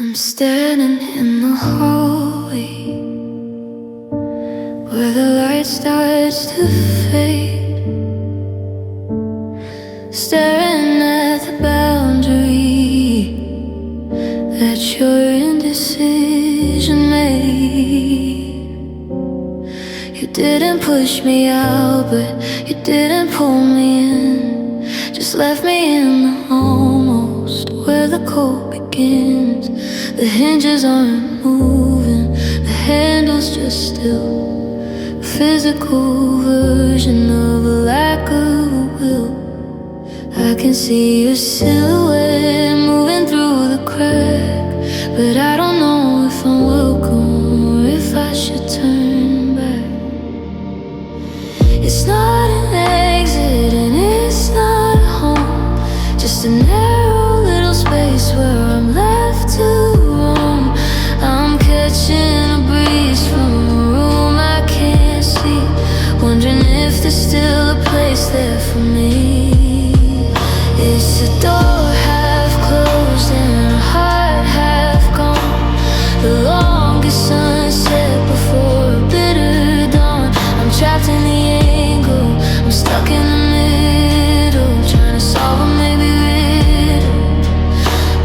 I'm standing in the hallway where the light starts to fade, staring at the boundary that your indecision made. You didn't push me out, but you didn't pull me in. Just left me in the almost where the cold begins. The hinges aren't moving, the handle's just still. A physical version of a lack of a will. I can see your silhouette moving through the crack, but I don't know if I'm welcome or if I should turn back. It's not an exit and it's not a home, just a narrow little space where I'm left to roam. I'm catching a breeze from a room I can't see, wondering if there's still a place there for me. It's a door half closed and a heart half gone. The longest sunset before a bitter dawn. I'm trapped in the angle, I'm stuck in the middle, trying to solve a maybe riddle.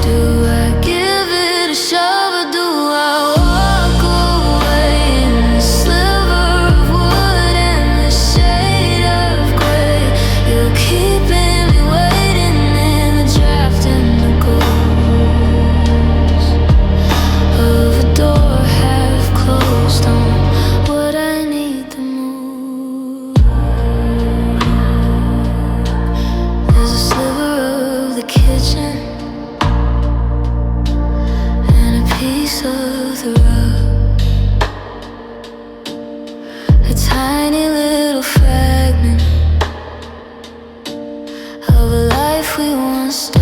Do I give it a shove or do I walk away in the sliver of wood and the shade of gray? You're keeping me waiting in the draft and the ghost of a door half closed on what I need the most. There's a sliver of the kitchen and a piece of the rug, a tiny little fragment of a life we once stuck.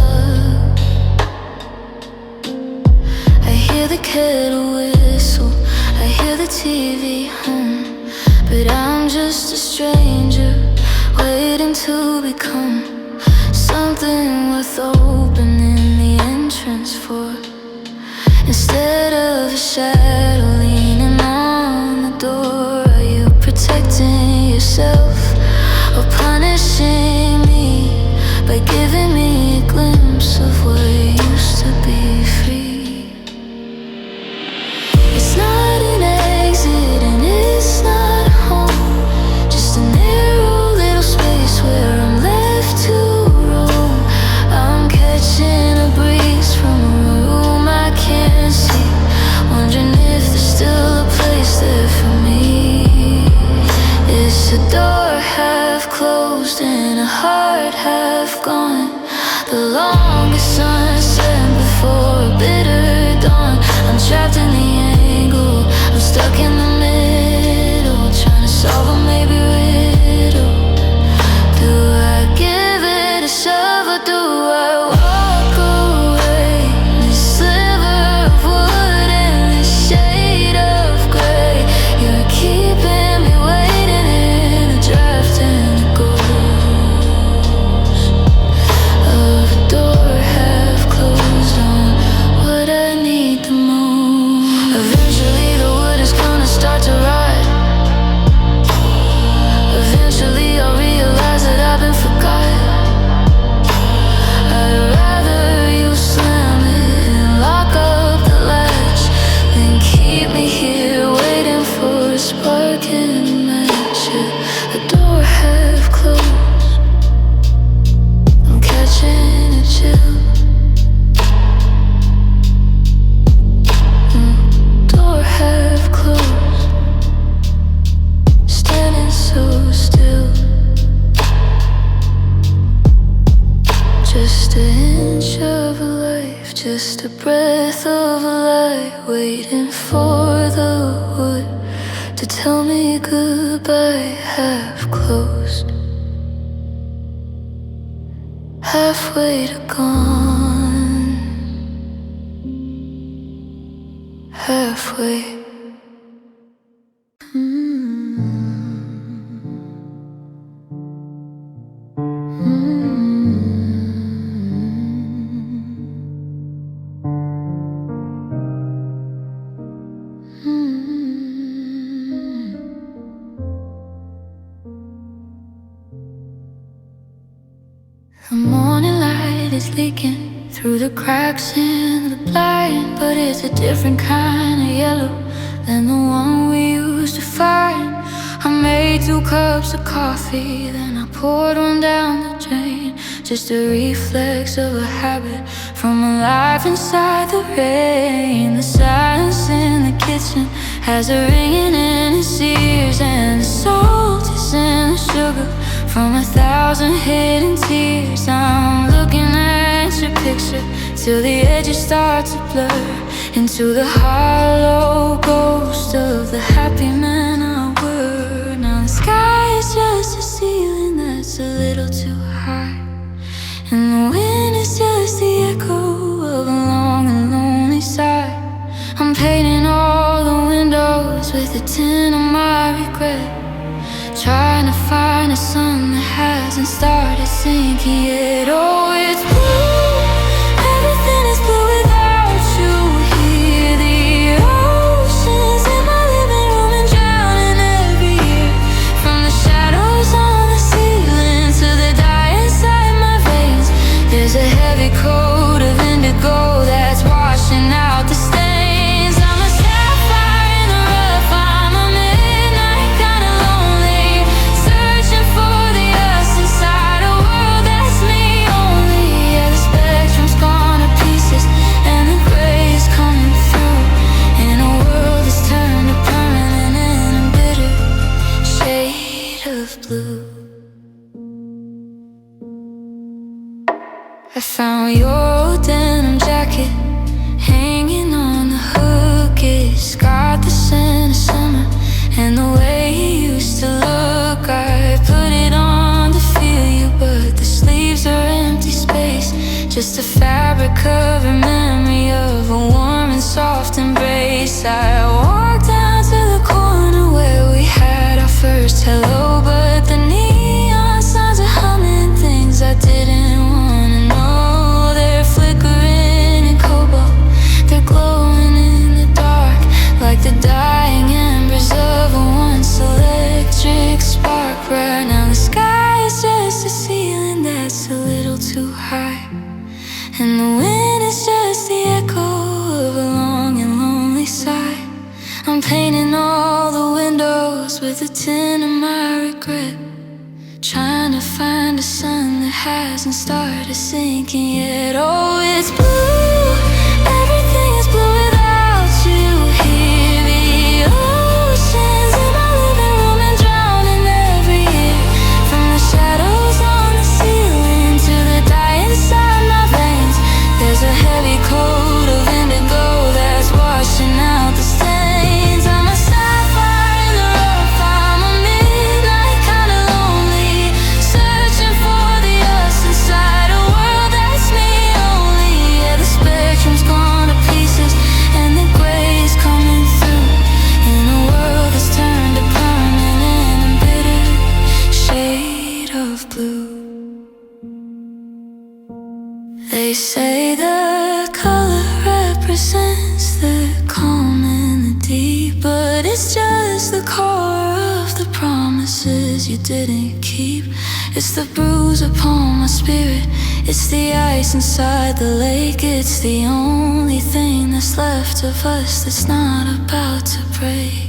I hear the kettle whistle, I hear the TV hum, but I'm just a stranger waiting to become something worth opening the entrance for. Instead of a shadow leaning on the door, are you protecting yourself or punishing me by giving me a glimpse of what used to be free? It's not an exit and it's not a home, just a narrow little space where I'm left to roam. I'm catching a breeze from a room I can't see, wondering if there's still a place there for me. It's a door half closed and a heart half gone. The longest sunset before a bitter dawn. I'm trapped in the angle, I'm stuck in the middle, trying to solve a maybe riddle. Do I give it a shove or do I walk away? This sliver of wood and this shade of gray. You're keeping me waiting in the draft and the ghost of a door half closed on what I need the most. Eventually the wood is gonna start to rot. Eventually I'll realize that I've been forgot. I'd rather you slam it and lock up the latch than keep me here waiting for a spark and a match. Yeah, the door half closed, I'm catching a chill. Door half closed, standing so still. Just an inch of a life, just a breath of a light, waiting for the wood to tell me goodbye. Half closed, halfway to gone, halfway. is leaking through the cracks in the blind, but it's a different kind of yellow than the one we used to find. I made 2 cups of coffee, then I poured one down the drain. Just a reflex of a habit from a life inside the rain. The silence in the kitchen has a ringing in its ears, and the salt is in the sugar from 1,000 hidden tears. I'm looking at your picture till the edges start to blur into the hollow ghost of the happy man I were. Now the sky is just a ceiling that's a little too high, and the wind is just the echo of a long and lonely sigh. I'm painting all the windows with a tin of my regret, trying to find a sun that hasn't started sinking yet. Oh, it's blue, everything is blue without you here. The oceans in my living room and drowning every year. From the shadows on the ceiling to the dye inside my veins, there's a heavy coat of indigo that's washing out the stains. I'm a sapphire in the rough, I'm a midnight kind of lonely, searching for the us inside a world that's me only. Yeah, the spectrum's gone to pieces and the gray is coming through, in a world that's turned to permanent and a bitter shade of blue. I found your old denim jacket hanging on the hook. It's got the scent of summer and the way you used to look. I put it on to feel you, but the sleeves are empty space, just a fabric covered memory of a warm and soft embrace. I walked down to the corner where we had our first hello, but the neon signs are humming things I didn't wanna know. They're flickering in cobalt, they're glowing in the dark, like the dying embers of a once electric spark. Right now the sky is just a ceiling that's a little too high, and the wind is just the echo of a long and lonely sigh. I'm painting all the windows with a tin of my regret, trying to find a sun that hasn't started sinking yet. Oh, it's blue, everything is blue without you here. The oceans in my living room and drowning every year. From the shadows on the ceiling to the dye inside my veins, there's a heavy coat of indigo that's washing out the stains. I'm a sapphire in the rough, I'm a midnight kind of lonely, searching for the us inside a world that's me only. Yeah, the spectrum's gone to pieces and the gray is coming through, in a world that's turned to permanent and bitter shade of blue. They say the color represents the calm and the deep, but it's just the core of the promises you didn't keep. It's the bruise upon my spirit, it's the ice inside the lake. It's the only thing that's left of us that's not about to break.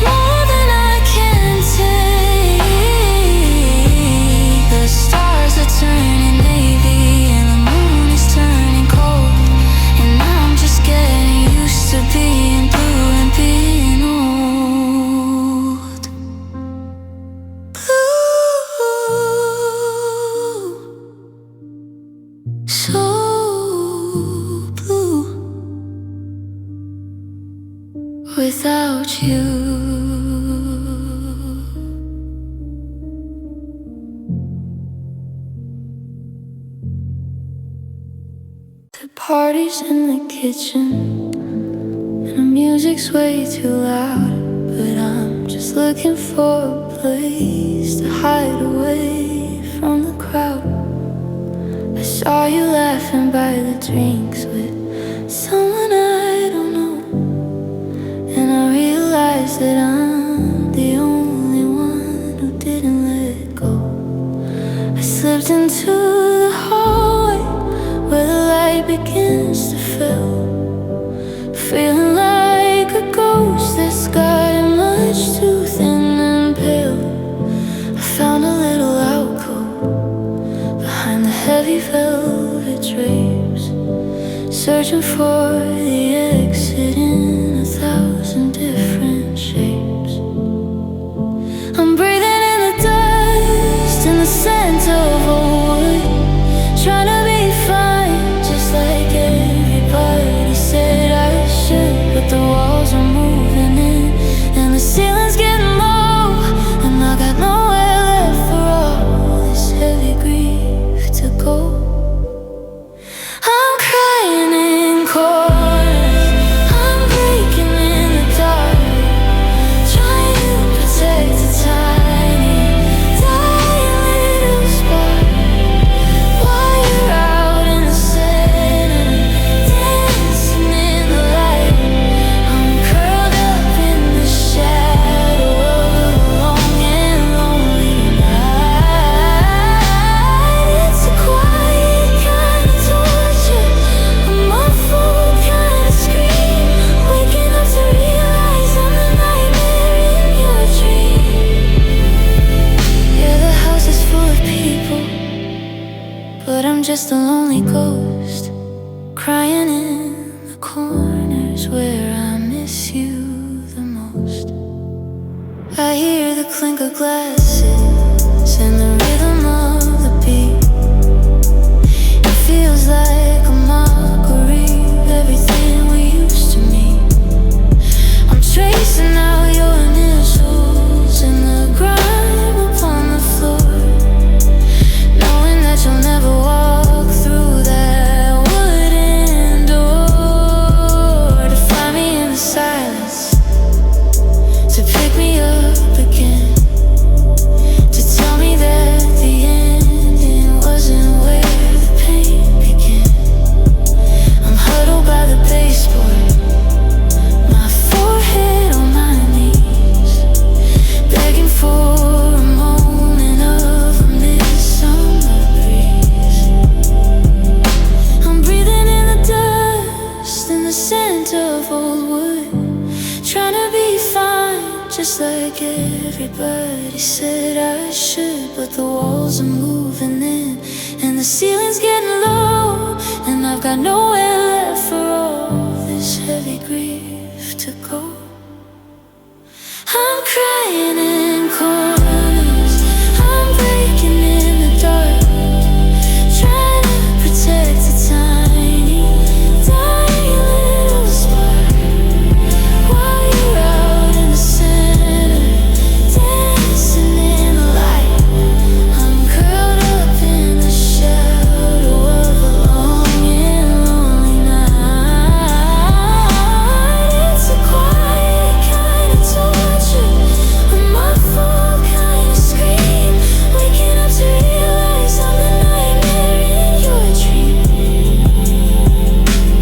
More than I can take. Parties in the kitchen, and the music's way too loud. But I'm just looking for a place to hide away from the crowd. I saw you laughing by the drinks with someone I don't know, and I realized that I'm the only one who didn't let go. I slipped into the hallway where the light begins to fill, feeling like a ghost that's gotten much too thin and pale. I found a little alcove behind the heavy velvet drapes, searching for the exit in 1,000 different shapes. I'm breathing in the dust, in the scent of old wood, trying to be fine, just like everybody said I should. But the walls are moving in, and the ceiling's getting low, and I got nowhere left for all this heavy grief to go. I'm crying in corners, I'm breaking in the dark, trying to protect a tiny, dying little spark. While you're out in the center, dancing in the light, I'm curled up in the shadow of a long and lonely night. It's a quiet kind of torture, a muffled kind of scream, waking up to realize I'm the nightmare in your dream. Yeah, the house is full of people, but I'm just a lonely ghost, crying in the corners where I miss you the most. I hear the clink of glasses and the rhythm of the beat. It feels like a mockery of everything we used to meet. I'm tracing out your initials in the grime upon the floor, knowing that you'll never walk through that wooden door to find me in the silence, to pick me up again, to tell me that the ending wasn't where the pain began. I'm huddled by the baseboard, my forehead on my knees, begging for a moment of a midsummer breeze. I'm breathing in the dust, in the scent of old wood, trying to be fine, just like everybody said I should. But the walls are moving in, and the ceiling's getting low, and I've got nowhere left for all this heavy grief to go. I'm crying in corners, I'm breaking in the dark, trying to protect a tiny, dying little spark. While you're out in the center, dancing in the light, I'm curled up in the shadow of a long and lonely night. It's a quiet kind of torture, a muffled kind of scream, waking up to realize I'm the nightmare in your dream.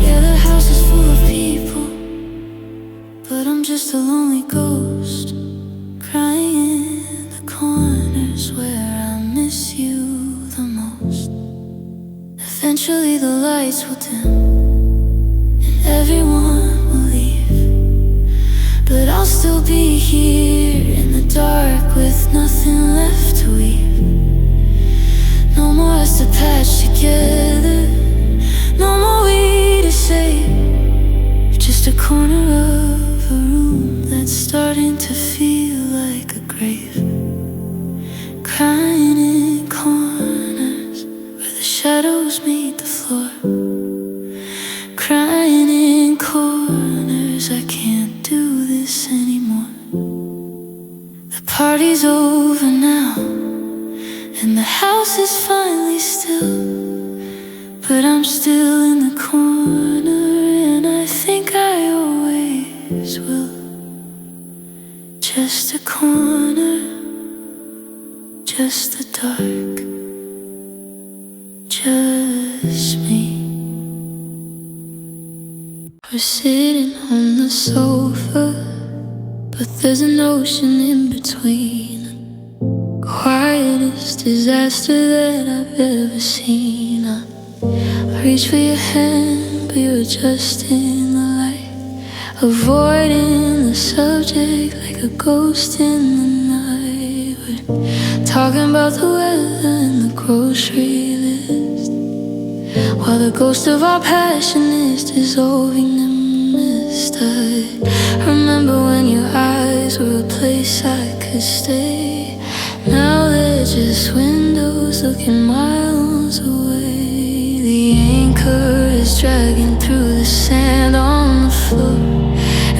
Yeah, the house is full of people, but I'm just a lonely ghost, crying in the corners where I miss you the most. Eventually the lights will dim, and everyone will leave, but I'll still be here in the dark with nothing left to weave. No more us to patch together, no more we to save, just a corner of a room that's starting to feel like a grave. Crying in corners where the shadows meet the floor, crying in corners, I can't do this anymore. The party's over now, and the house is finally still, but I'm still in the corner, and I think I always will. Just a corner, just the dark, just me. We're sitting on the sofa, but there's an ocean in between. Quietest disaster that I've ever seen. I reach for your hand, but you're just in the light, avoiding the subject like a ghost in the night. We're talking about the weather and the grocery list, while the ghost of our passion is dissolving the mist. I remember when your eyes were a place I could stay. Now they're just windows looking miles away. The anchor is dragging through the sand on the floor,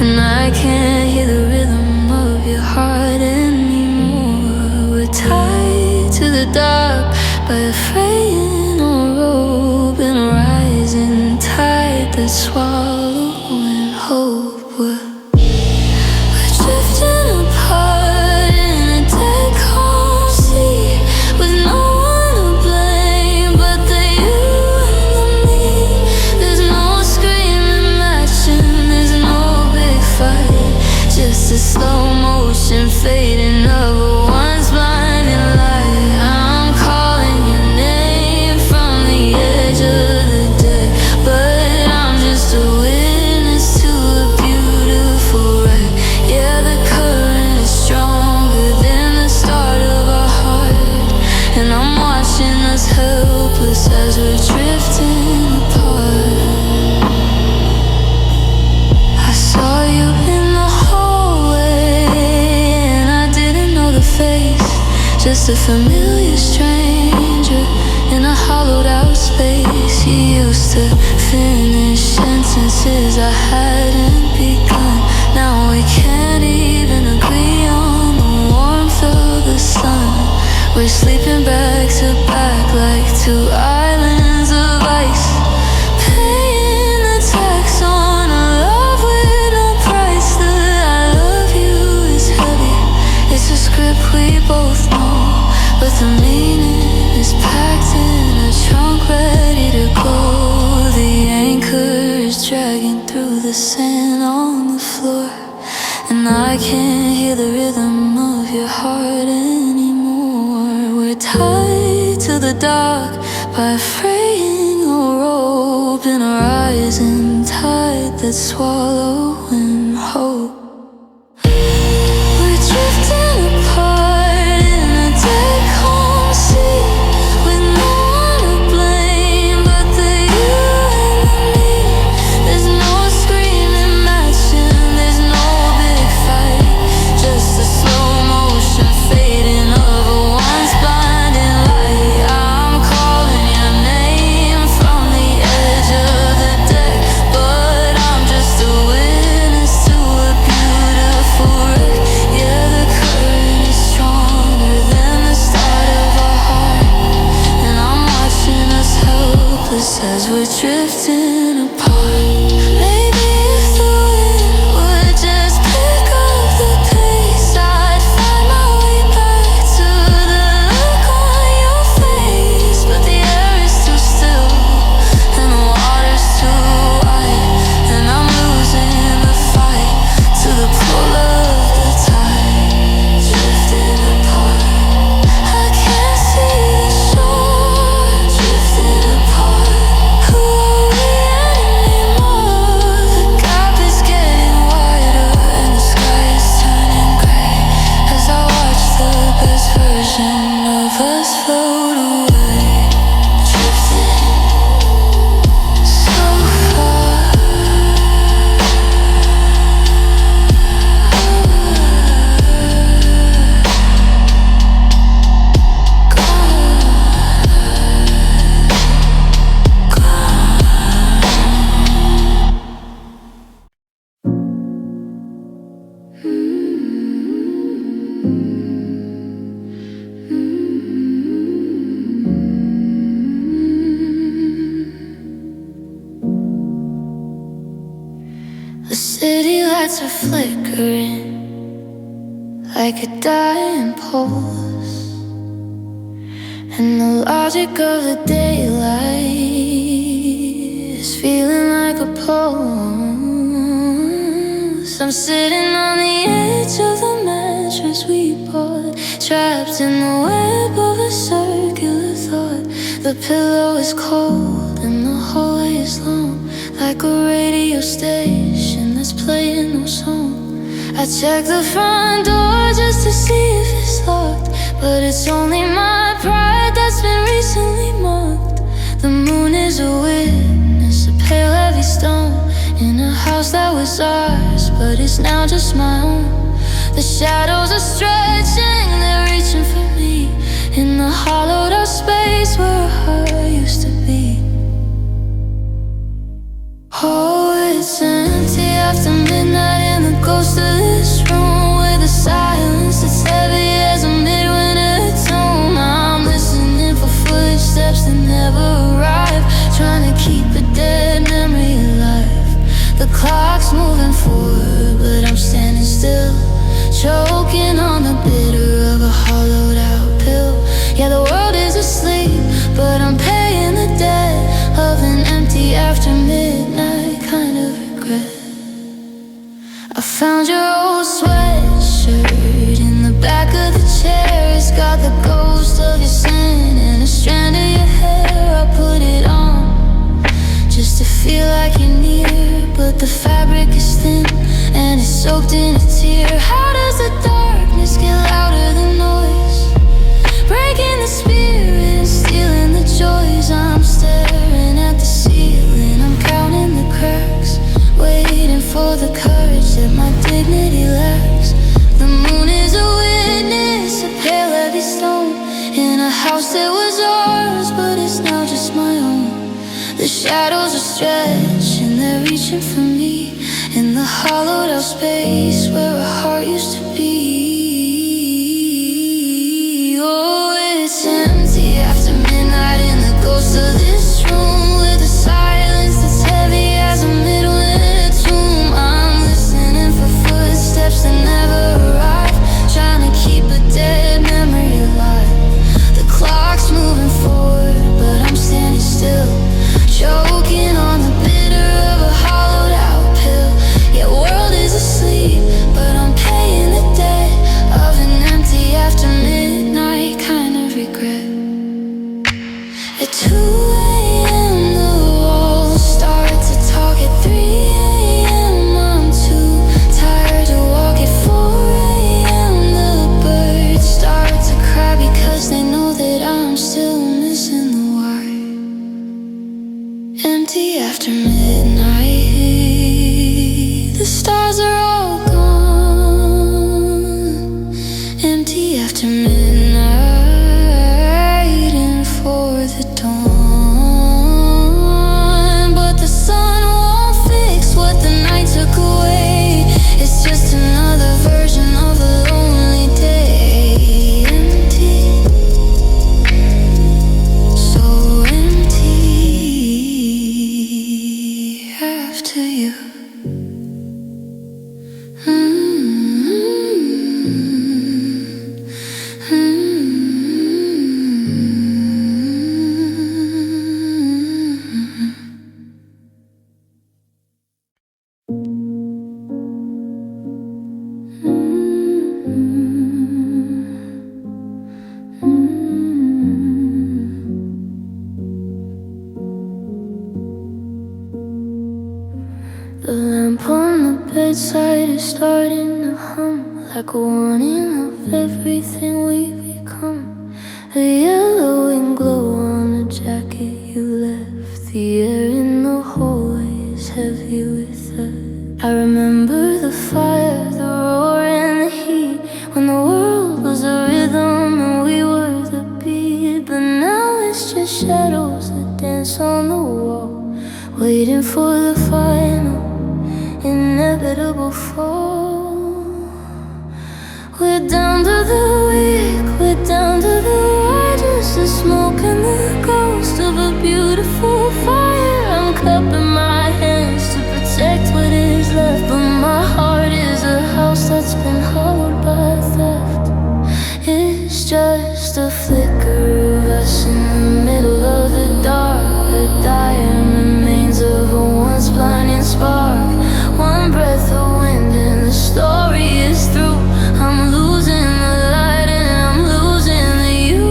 and I can't hear the rhythm of your heart anymore. We're tied to the dock by a fraying rope and a rising tide that's swallowing hope. We're drifting apart in a dead calm sea, with no one to blame but the you and the me. There's no screaming matching, there's no big fight, just a slow motion fading of a once blinding light. I'm calling your name from the edge of the deck, but I'm just a witness to a beautiful wreck. Yeah, the current is stronger than the start of our heart, and I'm watching us helpless as we're drifting apart. I saw you in the hallway, and I didn't know the face, just a familiar stranger in a hollowed out space. You used to finish sentences I hadn't begun. Now we can't even agree on the warmth of the sun. We're sleeping back to back like two islands of ice, paying the tax on a love with no price. The I love you is heavy, it's a script we both know, but the meaning is packed in a trunk ready to go. The anchor is dragging through the sand on the floor, and I can't hear the rhythm of your heart anymore. We're tied to the dock by a fraying rope and a rising tide that's swallowing hope. We're drifting apart in a dead calm sea, with no one to blame but the you and the me. There's no screaming matching, there's no big fight, just a slow motion fading of a once blinding light. I'm calling your name from the edge of the deck, but I'm just a witness to a beautiful wreck. Yeah, the current is stronger than the start of our heart, and I'm watching us helpless as we're drifting apart. Maybe if the wind would just pick up the pace, I'd find my way back to the look on your face. But the air is too still and the water's too wide, and I'm losing the fight to the pull of the tide. Drifting apart, I can't see the shore. Drifting apart, who are we anymore? The gap is getting wider and the sky is turning gray as I watch the best version of us float away. Drifting so far. Gone. flickering like a dying pulse, and the logic of the daylight is feeling like a pulse. I'm sitting on the edge of the mattress we bought, trapped in the web of a circular thought. The pillow is cold and the hallway is long, like a radio station that's playing no song. I check the front door just to see if it's locked, but it's only my pride that's been recently mocked. The moon is a witness, a pale heavy stone, in a house that was ours, but it's now just my own. The shadows are stretching, they're reaching for me, in the hollowed out space where a heart used to be. Oh, it's empty after midnight in the ghost of this room, with a silence that's heavy as a midwinter tomb. I'm listening for footsteps that never arrive, trying to keep a dead memory alive. The clock's moving forward, but I'm standing still, choking on the bitter of a hollowed out pill. Yeah, the world is asleep, but I'm paying the debt of an empty after midnight kind of regret. I found your old sweatshirt in the back of the chair. It's got the ghost of your sin and a strand of your hair. I put it on just to feel like you're near, but the fabric is thin and it's soaked in a tear. How does the darkness get louder than noise, breaking the spirit, stealing the joys? I'm staring at the ceiling, I'm counting the cracks, waiting for the courage that my dignity lacks. The moon is a witness, a pale heavy stone, in a house that was ours, but it's now just my own. The shadows are stretching, they're reaching for me, in the hollowed out space where a heart used to be. Oh, it's empty after midnight in the ghost of this room, with a silence that's heavy as a midwinter tomb. I'm listening for footsteps that never arrive, trying to keep a dead memory alive. The clock's moving forward, but I'm standing still, choking on the bitter of a hollowed out pill. Yeah, world is asleep, but I'm paying the debt of an empty after midnight kind of regret. At 2 a.m. the walls start to talk. At 3 a.m. I'm too tired to walk. At 4 a.m. the birds start to cry because they know that I'm still missing the wire. Empty after midnight, the stars are all gone. Empty after midnight, in for the dawn. But the sun won't fix what the night took away. It's just another version of a lonely day. Empty, so empty after you. The lamp on the bedside is starting to hum, like a warning of everything we've become. A yellowing glow on the jacket you left. The air in the hallway is heavy with that. I remember the fire, the roar and the heat, when the world was a rhythm and we were the beat. But now it's just shadows that dance on the wall, waiting for the final inevitable fall. We're down to the weak, we're down to the righteous, the smoke and the ghost of a beautiful fire. I'm cupping my hands to protect what is left, but my heart is just a flicker of us in the middle of the dark. The dying remains of a once blinding spark. One breath of wind and the story is through. I'm losing the light and I'm losing the you.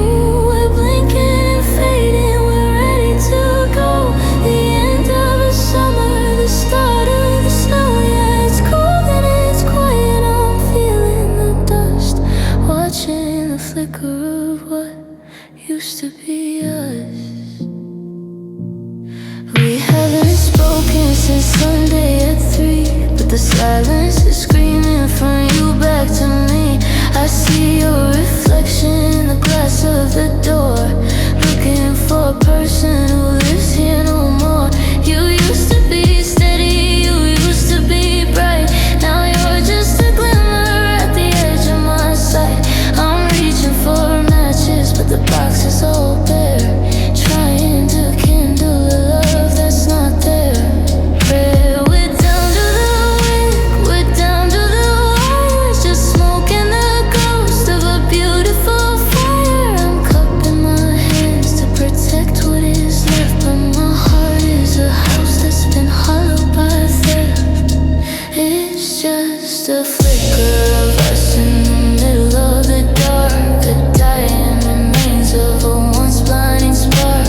We're blinking and fading, we're ready to go. The end of the summer, the start of the snow. Yeah, it's cold and it's quiet, I'm feeling the dust. Watching the flicker of what used to be us. We haven't spoken since Sunday at 3, but the silence is screaming from you back to me. I see your reflection in the glass of the door, looking for a person who lives here no more. You used to be steady, you used to be bright. Now you're just a glimmer at the edge of my sight. I'm reaching for matches, but the box is all bare, trying to kindle a love that's not there. Pray we're down to the wind, we're down to the wires, just smoking the ghost of a beautiful fire. I'm cupping my hands to protect what is left, but my heart is a house that's been hollowed by theft. It's just a flicker of us in the middle of the dark. The dying remains of a once blinding spark.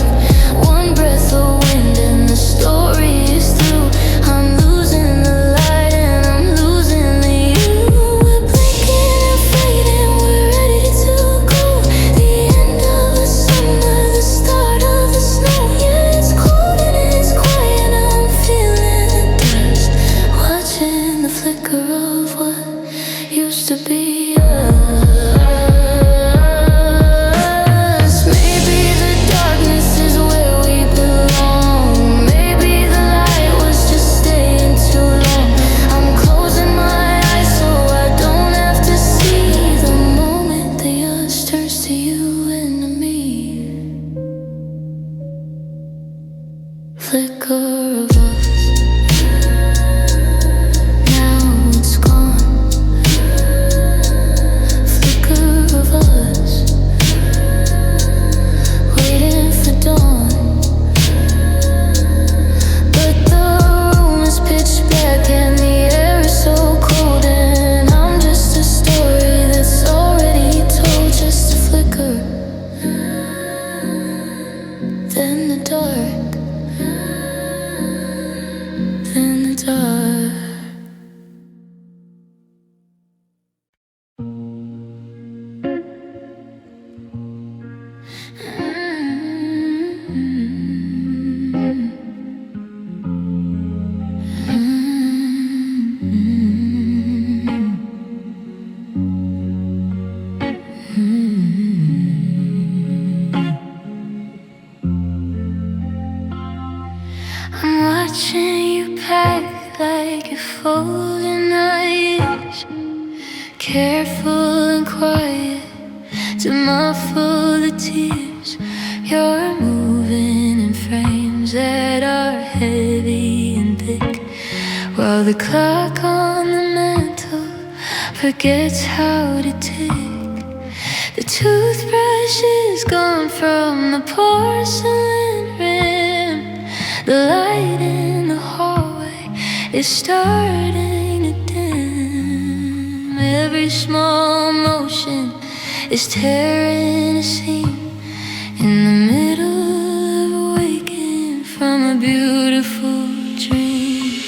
One breath of wind and the story is through. I'm losing the light and I'm losing the you. We're blinking and fading, we're ready to go. The end of the summer, the start of the snow. Yeah, it's cold and it's quiet, I'm feeling the dust. Watching the flicker of what used to be us. Maybe the darkness is where we belong. Maybe the light was just staying too long. I'm closing my eyes so I don't have to see the moment the us turns to you and to me. Flicker of us, now it's gone. Flicker of us, waiting for dawn. But the room is pitch black and the air is so cold, and I'm just a story that's already told. Just a flicker, then the dark, then the dark. I'm watching you pack like you're folding knives, careful and quiet to muffle the tears. You're moving in frames that are heavy and thick, while the clock on the mantle forgets how to tick. The toothbrush is gone from the porcelain rim. The light in the hallway is starting to dim. Every small motion is tearing a seam in the middle of waking from a beautiful dream.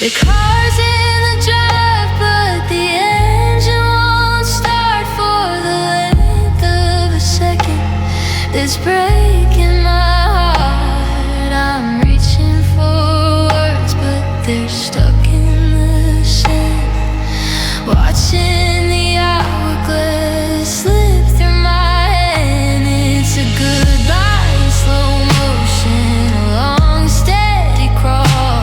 The car's in the drive, but the engine won't start for the length of a second. It's breaking my heart. I'm reaching for words, but they're stuck in the sand. Watching the hourglass slip through my hand. It's a goodbye in slow motion, a long steady crawl.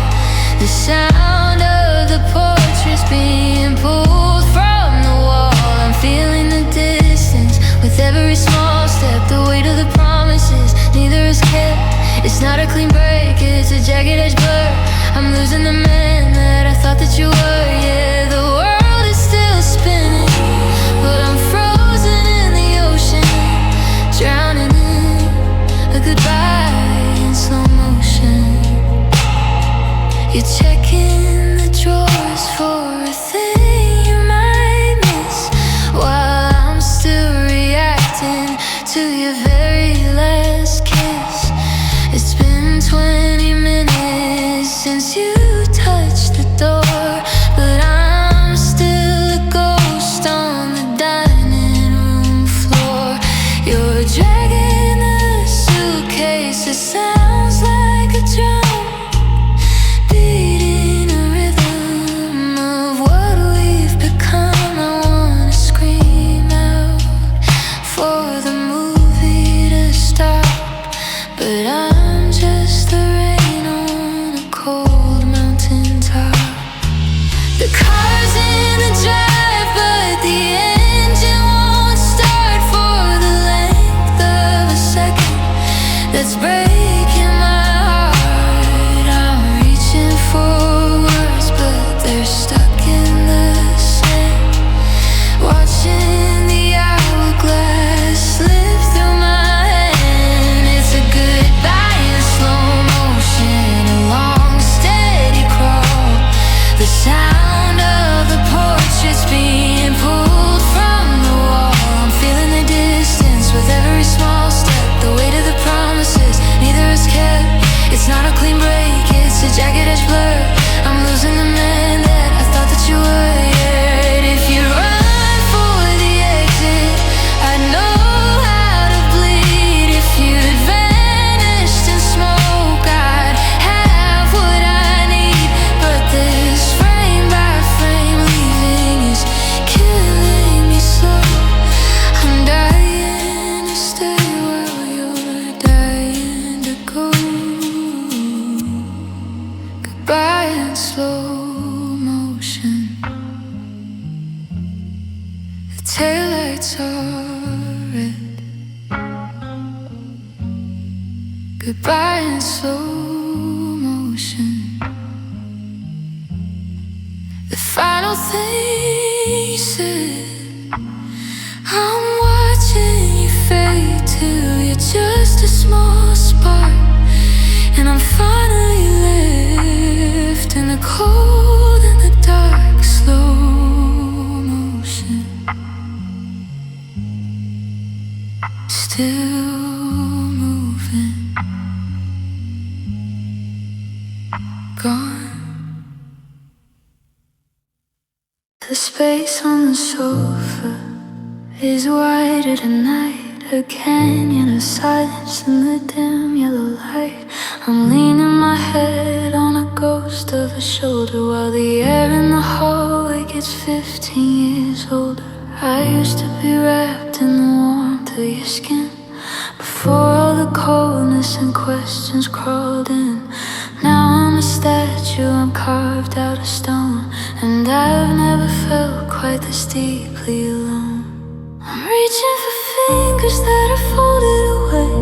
The sound of the portraits being pulled from the wall. I'm feeling the distance with every small step. The weight of the promises, neither is kept. It's not a clean break, it's a jagged edge blur. I'm losing the man that I thought that you were. Yeah, the world is still spinning, but I'm frozen in the ocean. taillights are red. Goodbye in slow motion. The final thing you said, I'm watching you fade till you're just a small spark, and I'm finally left in the cold and the dark. Slow motion, still moving, gone. The space on the sofa is wider tonight. A canyon of silence in the dim yellow light. I'm leaning my head on a ghost of a shoulder while the air in the hallway gets 15 years older. I used to be wrapped in the warmth of your skin before all the coldness and questions crawled in. Now I'm a statue, I'm carved out of stone, and I've never felt quite this deeply alone. I'm reaching for fingers that are folded away,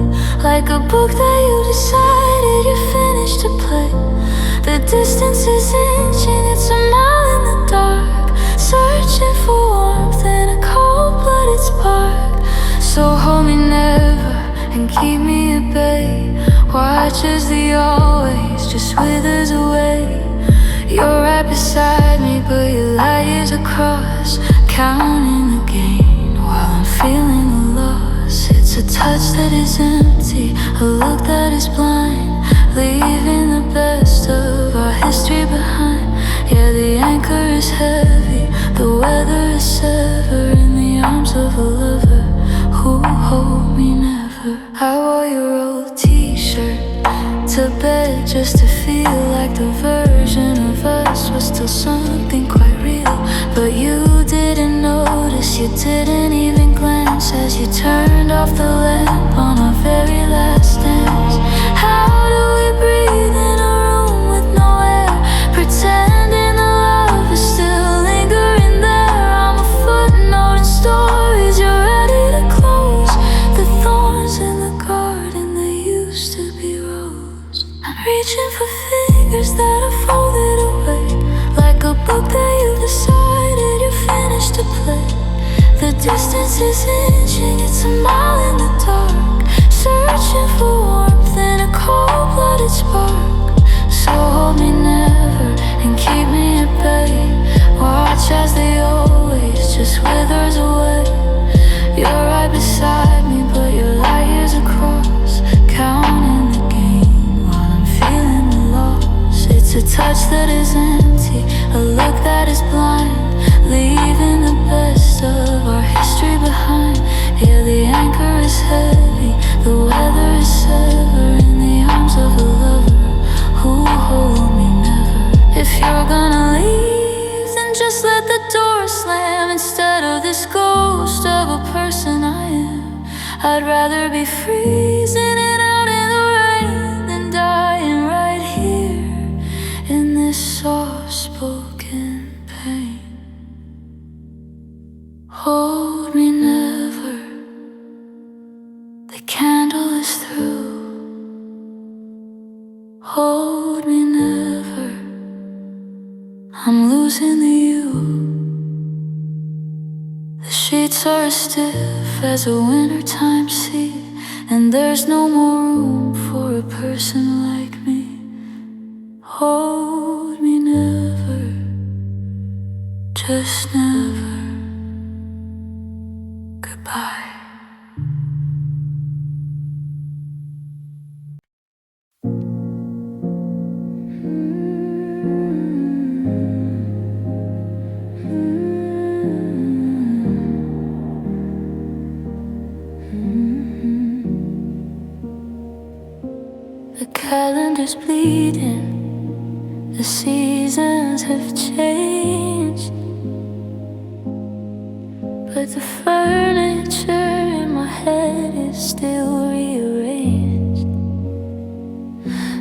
like a book that you decided you finished to play. The distance is inching, it's a mile in the dark, searching for warmth in a cold-blooded spark. So hold me never and keep me at bay. Watch as the always just withers away. You're right beside me, but you lie years across, counting the gain while I'm feeling the loss. It's a touch that is empty, a look that is blind, leaving the best of our history behind. Yeah, the anchor is heavy, the weather is severed in the arms of a lover who hold me never. I wore your old t-shirt to bed just to feel like the version of us was still something quite real. But you didn't notice, you didn't even glance as you turned off the lamp on our very last dance. How do we breathe in a room with no air, pretending the love is still lingering there? I'm a footnote in stories you're ready to close, the thorns in the garden that used to be rose. I'm reaching for fingers that are folded away, like a book that you decided you finished to play. The distance is inching, it's a mile in the dark, searching for warmth in a cold-blooded spark. So hold me never and keep me at bay. Watch as the always just withers away. You're right beside me, but you're light years across, counting the gain while I'm feeling the loss. It's a touch that is empty, a look that is blind, leaving the best of our history behind. Yeah, the anchor is heavy, the weather is severed in the arms of a lover who hold me never. If you're gonna leave, then just let the door slam instead of this ghost of a person I am. I'd rather be freezing it out in the rain than dying right here in this soft-spoken pain. Hold me never, the candle is through. Hold me never, I'm losing the you. The sheets are as stiff as a wintertime sea, and there's no more room for a person like me. Hold me never, just never. Goodbye. The calendar's bleeding, the seasons have changed, but the furniture in my head is still rearranged,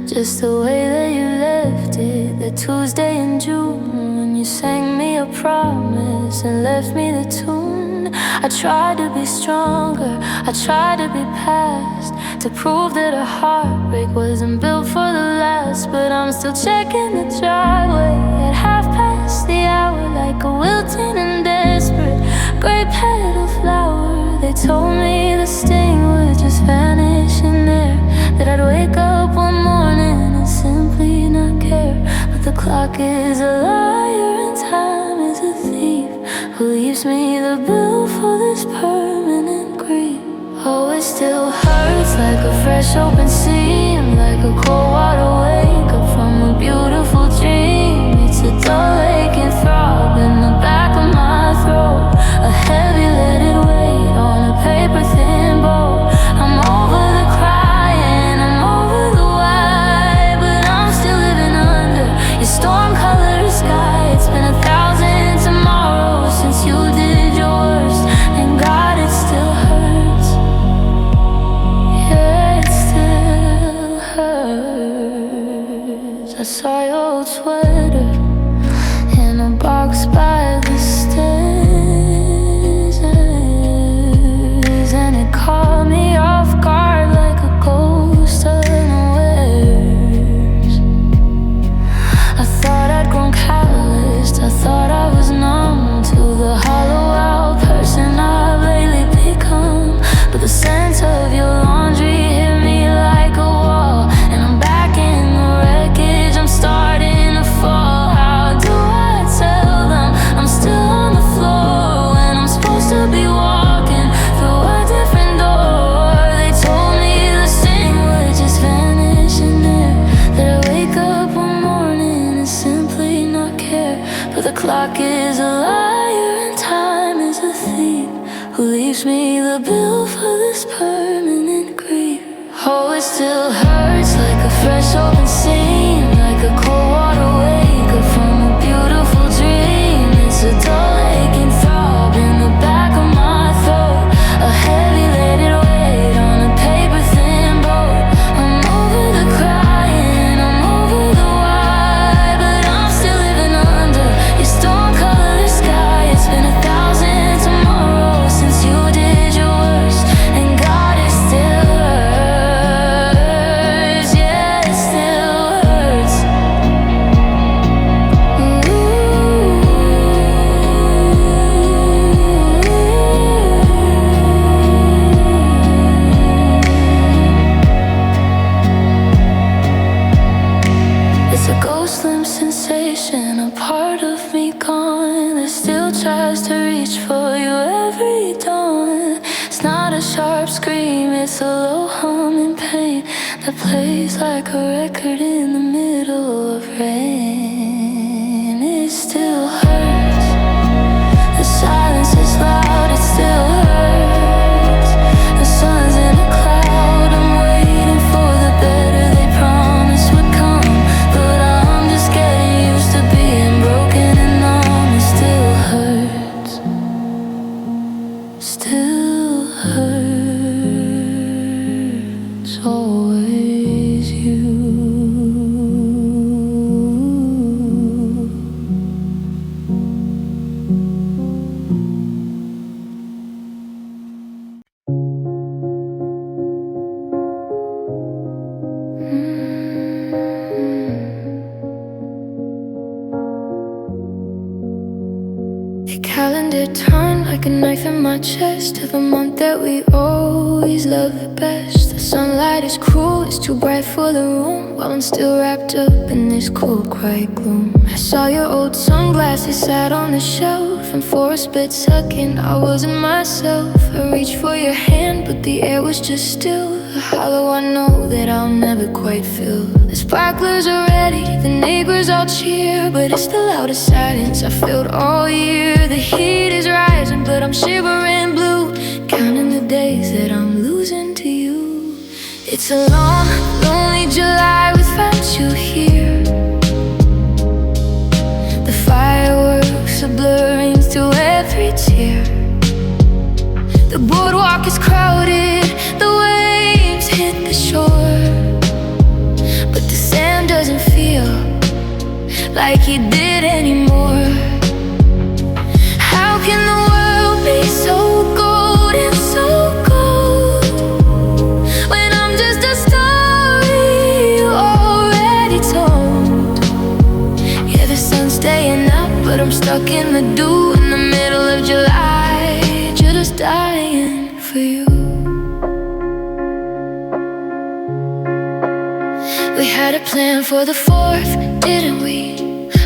just the way that you left it. That Tuesday in June when you sang me a promise and left me the tune. I tried to be stronger, I tried to be past, to prove that a heartbreak wasn't built for the last. But I'm still checking the driveway at 1:30, like a wilting and desperate gray petal flower. They told me the sting would just vanish in there, that I'd wake up one morning and simply not care. But the clock is a liar and time is a thief, who leaves me the bill for this permanent grief. Oh, it still hurts like a fresh open seam, like a cold water wake up from a beautiful dream. It's a dull aching throb in the back of my throat, a heavy leaded weight on a paper thin boat. I'm over the crying, I'm over the why, but I'm still living under your storm-colored sky. It's been 1,000 tomorrows since you did your worst, and God, it still hurts. Yeah, it still hurts. I saw your old sweater in a box by the stairs, and it caught me off guard like a ghost unawares. I thought I'd grown calloused, I thought I was numb to the hollow out person I've lately become. But the scent of your laundry hit me like a wall, and I'm back in the wreckage, I'm starting to fall. How do I tell them I'm still on the floor when I'm supposed to be walking through a different door? They told me the sting would just vanish in there, that I wake up one morning and simply not care. But the clock is a liar and time is a thief, who leaves me the bill for this permanent grief. Oh, it still hurts like a fresh open seam, like a cold water wake up from a beautiful dream. It's a dull aching throb in the back of my throat, a heavy leaded weight on a paper thin boat. I'm over the crying, I'm over the why, but I'm still living under your storm-colored sky. It's been 1,000 tomorrows since you did your worst, and God, it still hurts. Yeah, it still hurts. It's a ghost-limp sensation, a part of me gone that still tries to reach for you every dawn. It's not a sharp scream, it's a low humming pain that plays like a record in the middle of rain. It still hurts. The silence is loud, it still hurts. The sun's in a cloud, I'm waiting for the better they promised would come, but I'm just getting used to being broken and numb. It still hurts, still hurts, always you. The calendar turned like a knife in my chest to the month that we always love the best. The sunlight is cruel, it's too bright for the room, while I'm still wrapped up in this cold, quiet gloom. I saw your old sunglasses sat on the shelf, and for a split second I wasn't myself. I reached for your hand, but the air was just still, a hollow I know that I'll never quite fill. The sparklers are ready, the neighbors all cheer, but it's the loudest silence I felt all year. The heat is rising, but I'm shivering blue, counting the days that I'm losing to you. It's a long, lonely July without you here. The fireworks are blurring through every tear. The boardwalk is crowded, the waves hit the shore, but the sand doesn't feel like it did anymore. How can the world be so for you. We had a plan for the 4th, didn't we?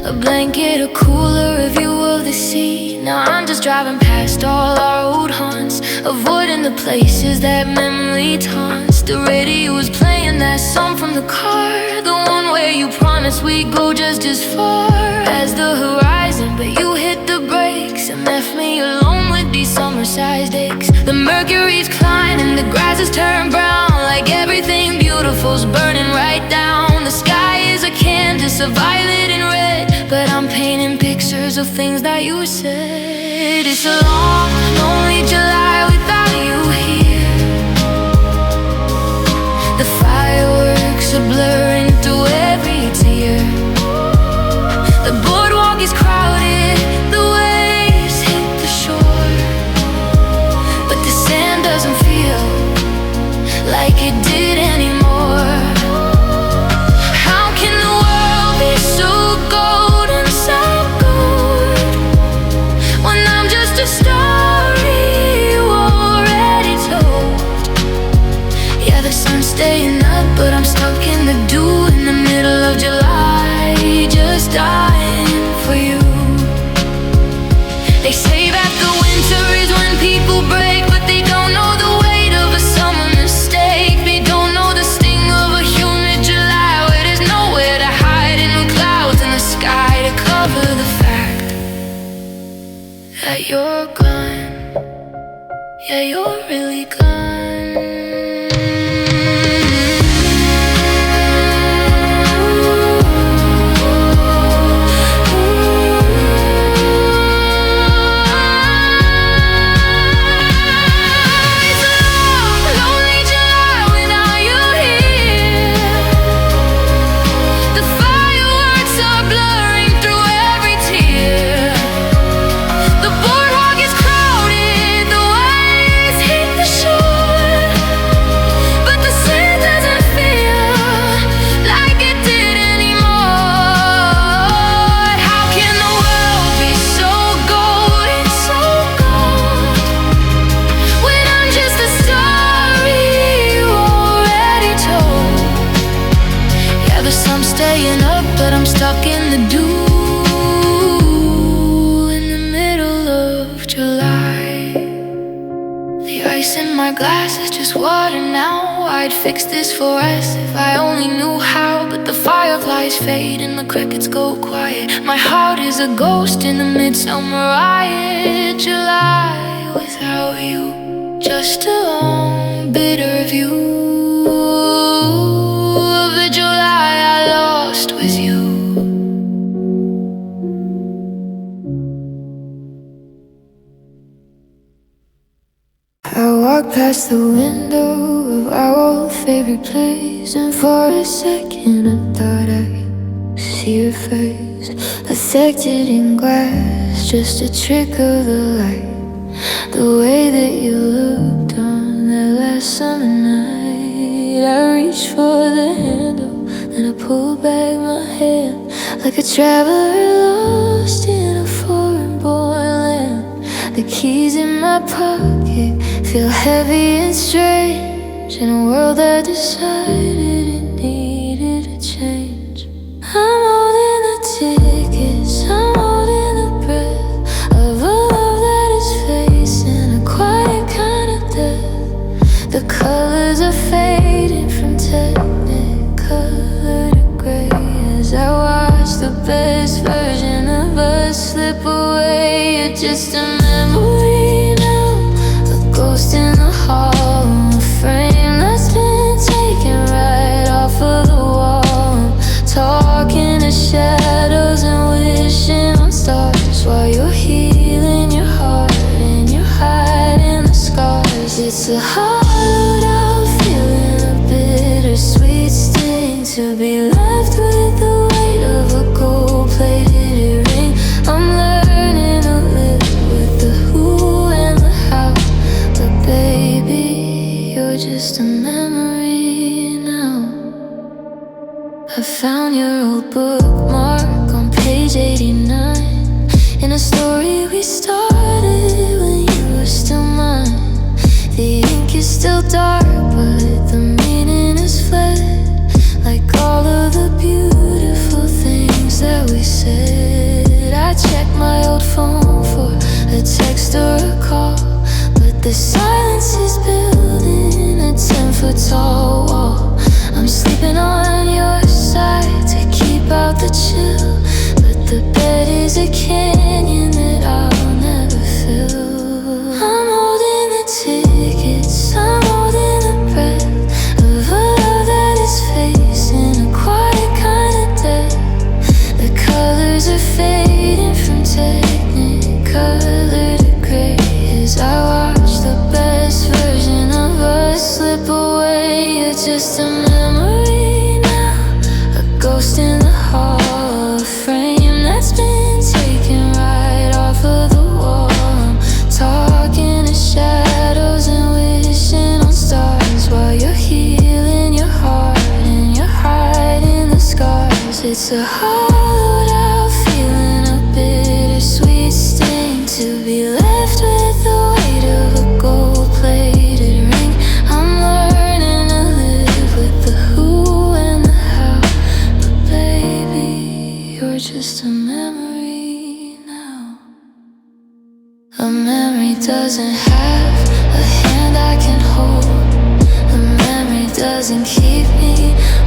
A blanket, a cooler, a view of the sea. Now I'm just driving past all our old haunts, avoiding the places that memory taunts. The radio was playing that song from the car, the one where you promised we'd go just as far as the horizon, but you hit the brakes and left me alone with these summer-sized aches. The mercury's climbing, the grass has turned brown, like everything beautiful's burning right down. The sky is a canvas of violet and red, but I'm painting pictures of things that you said. It's a long, lonely July without you here. The fireworks are blurring through every tear. The boardwalk is crowded, the waves hit the shore, but the sand doesn't feel like it did anymore. How can the world be so golden, so good, when I'm just a story you already told? Yeah, the sun's staying up, but I'm stuck in the dew in the middle of July, just dying for you. They say that the winter is when people break, but they don't know the weight of a summer mistake. They don't know the sting of a humid July, where there's nowhere to hide in the clouds in the sky to cover the fact that you're gone. Yeah, you're really gone. Staying up, but I'm stuck in the dew in the middle of July. The ice in my glass is just water now. I'd fix this for us if I only knew how, but the fireflies fade and the crickets go quiet. My heart is a ghost in the midsummer riot. July without you, just a long bitter view of the July I lost with you. I walk past the window of our old favorite place, and for a second I thought I'd see your face, reflected in glass, just a trick of the light. The way that you looked on that last summer night, I reached for the handle and I pulled back my hand, like a traveler lost in a foreign-born land. The keys in my pocket feel heavy and strange in a world that decided it needed a change. I'm holding the tickets, I'm holding the breath of a love that is facing a quiet kind of death. The colors are fading from technicolor to gray as I watch the best version of us slip away. You're just a memory now, a ghost in the hall, a frame that's been taken right off of the wall. I'm talking to shadows and wishing on stars while you're healing your heart and you're hiding the scars. It's a hollowed out feeling, a bittersweet sting, to be left with the weight of a gold-plated earring. I'm learning to live with the who and the how, but baby, you're just a memory now. I found your old bookmark on page 89 in a story we started when you were still mine. The still dark, but the meaning is fled. Like all of the beautiful things that we said. I check my old phone for a text or a call, but the silence is building a 10-foot tall wall. I'm sleeping on your side to keep out the chill, but the bed is a canyon that I'll never fill. I'm holding the tickets, I'm holding the breath of a love that is facing a quiet kind of death. The colors are fading from technicolor to gray as I watch the best version of us slip away. You're just a memory now, a ghost in the hall, a frame that's been taken right off of the wall. I'm talking to shadows and wishing on stars while you're healing your heart and you're hiding the scars. It's a hollowed out feeling, a bittersweet sting to be left with the weight of a gold-plated ring. I'm learning to live with the who and the how, but baby, you're just a memory now. A memory doesn't have a hand I can hold. A memory doesn't keep me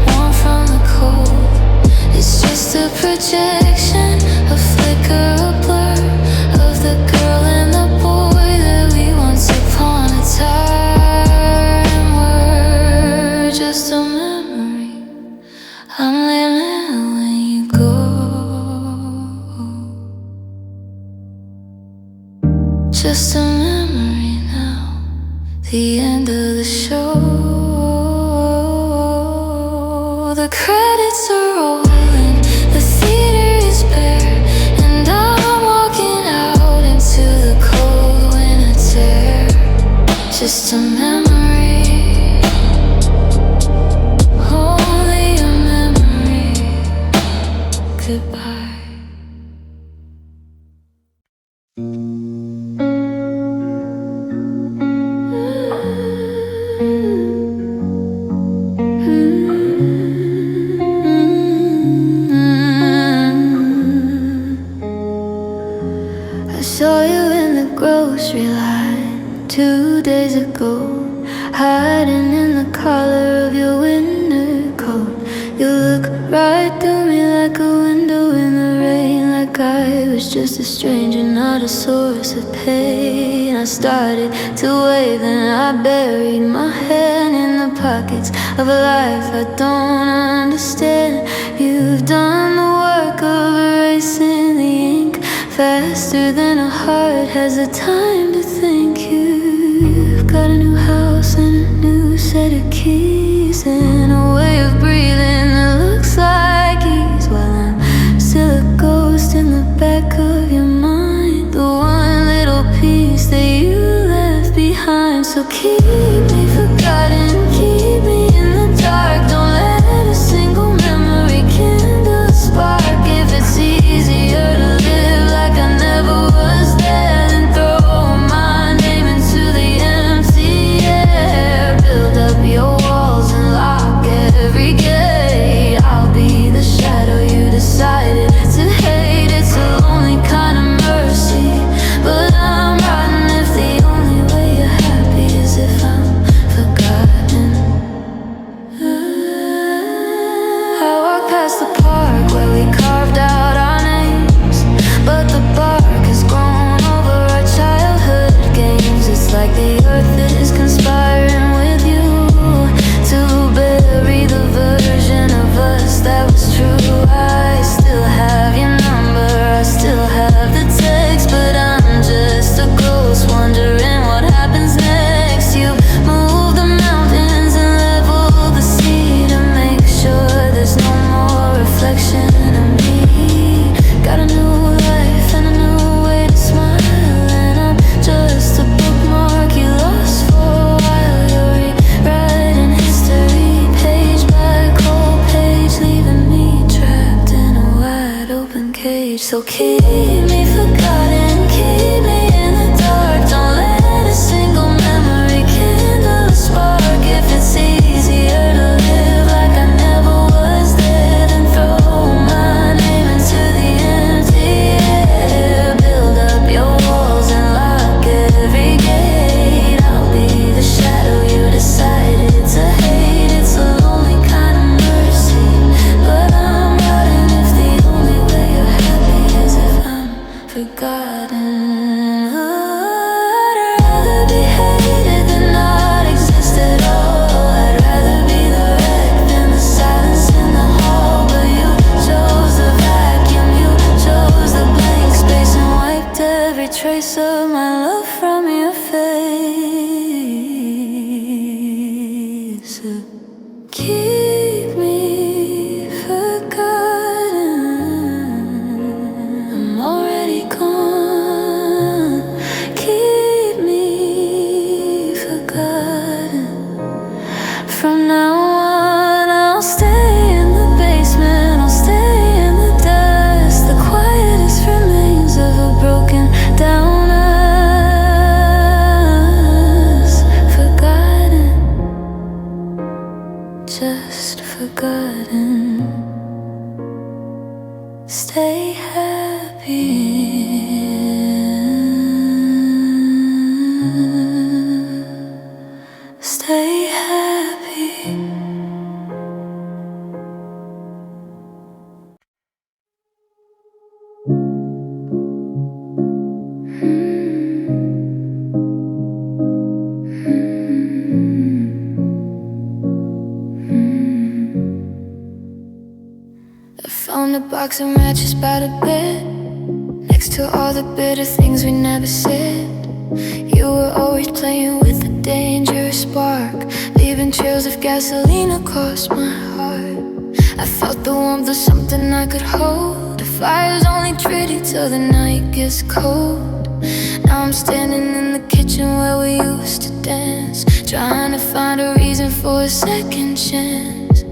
warm from the cold. It's just a projection, a flicker, a blur of the girl and the boy that we once upon a time were. Just a memory, I'm living when you go. Just a memory now, the end of the show. The credits are rolling, the theater is bare, and I'm walking out into the cold winter air. Just a memory, only a memory. Goodbye. I saw you in the grocery line 2 days ago, hiding in the collar of your winter coat. You look right through me like a window in the rain, like I was just a stranger, not a source of pain. I started to wave and I buried my hand in the pockets of a life I don't understand. You've done the work of erasing the ink faster than a heart has the time to think. You've got a new house and a new set of keys and a way of breathing that looks like ease, while I'm still a ghost in the back of your mind, the one little piece that you left behind. So keep me forgotten, keep me in the dark. Don't let a single memory kindle a spark. If it's easier to live like I never was there, then throw my name into the empty air. Build up your walls and lock every gate. I'll be the shadow you decided to hate. It's a lonely kind of mercy, but I'm rotten if the only way you're happy is if I'm forgotten. I walk past the park where we carved out our names, but the bark has grown over our childhood games. It's like the earth is conspiring with you to bury the version of us that was true. I still have your number, I still have the text, but I'm just a ghost wondering what happens next. You move the mountains and level the sea to make sure there's no more reflection of me. Got a new life and a new way to smile, and I'm just a bookmark you lost for a while. You're rewriting history page by cold page, leaving me trapped in a wide open cage. So keep me forgotten, keep me in the dark. Don't let a single memory kindle a spark. forgotten. Stay happy. Stay happy. I found a box of matches by the bed, next to all the bitter things we never said. You were always playing with a dangerous spark, leaving trails of gasoline across my heart. I felt the warmth of something I could hold. The fire's only pretty till the night gets cold. Now I'm standing in the kitchen where we used to dance, trying to find a reason for a second chance.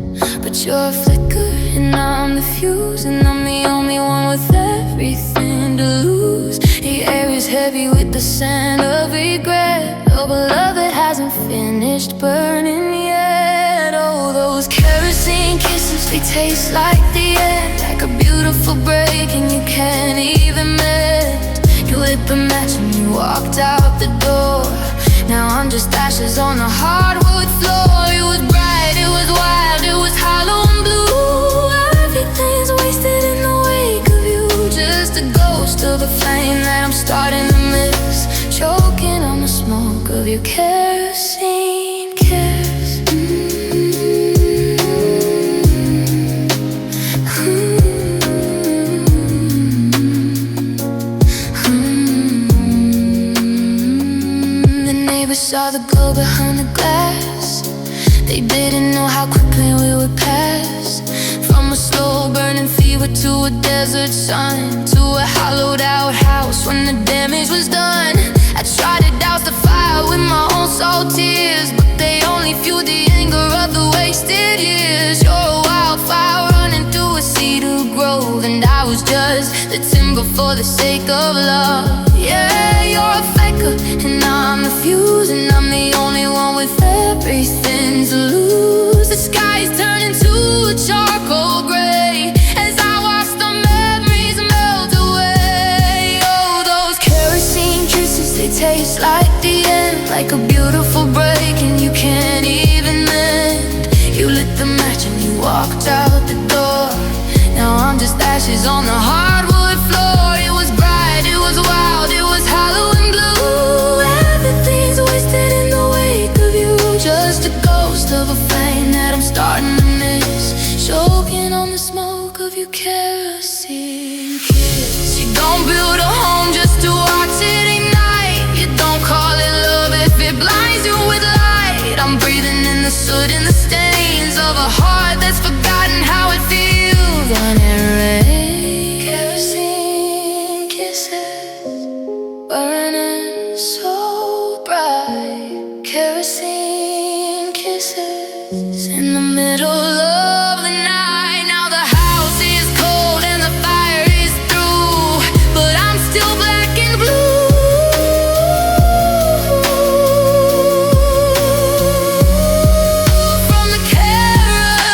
But you're a flicker and I'm the fuse, and I'm the only one with everything to lose. The air is heavy with the scent of regret, of a love that hasn't finished burning yet. Oh, those kerosene kisses, they taste like the end, like a beautiful break and you can't even mend. You lit the match and you walked out the door. Now I'm just ashes on the hardwood floor. It was bright, it was wild, it was hollow and blue. Everything's wasted in the wake of you, just a ghost of a flame that I'm starting to miss, choking on the smoke of your kerosene kiss. Saw the glow behind the glass. They didn't know how quickly we would pass, from a slow burning fever to a desert sun, to a hollowed out house when the damage was done. I tried to douse the fire with my own salt tears, but they only fueled the anger of the wasted years. You're a wildfire running through a cedar grove, and I was just the timber for the sake of love. Yeah, you're a faker and I'm the fuse, and I'm the only one with everything to lose. The sky's turning to a charcoal gray as I watch the memories melt away. Oh, those kerosene kisses, they taste like the end, like a beautiful break and you can't even mend. You lit the match and you walked out the door. Now I'm just ashes on the hardwood floor. It was bright, it was wild, it was hollow and blue. Everything's wasted in the wake of you, just a ghost of a flame that I'm starting to miss, choking on the smoke of your kerosene kiss. You don't build a home just to watch it ignite. You don't call it love if it blinds you with light. I'm breathing in the soot and the stains of a heart that's forgotten how it feels when it rains. Kerosene kisses burning so bright. Kerosene kisses in the middle of the night. Now the house is cold and the fire is through, but I'm still black and blue. From the kerosene,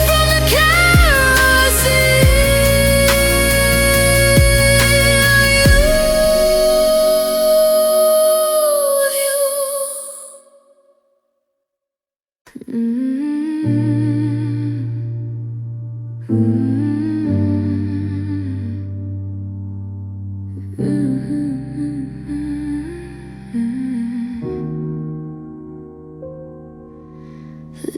from the kerosene.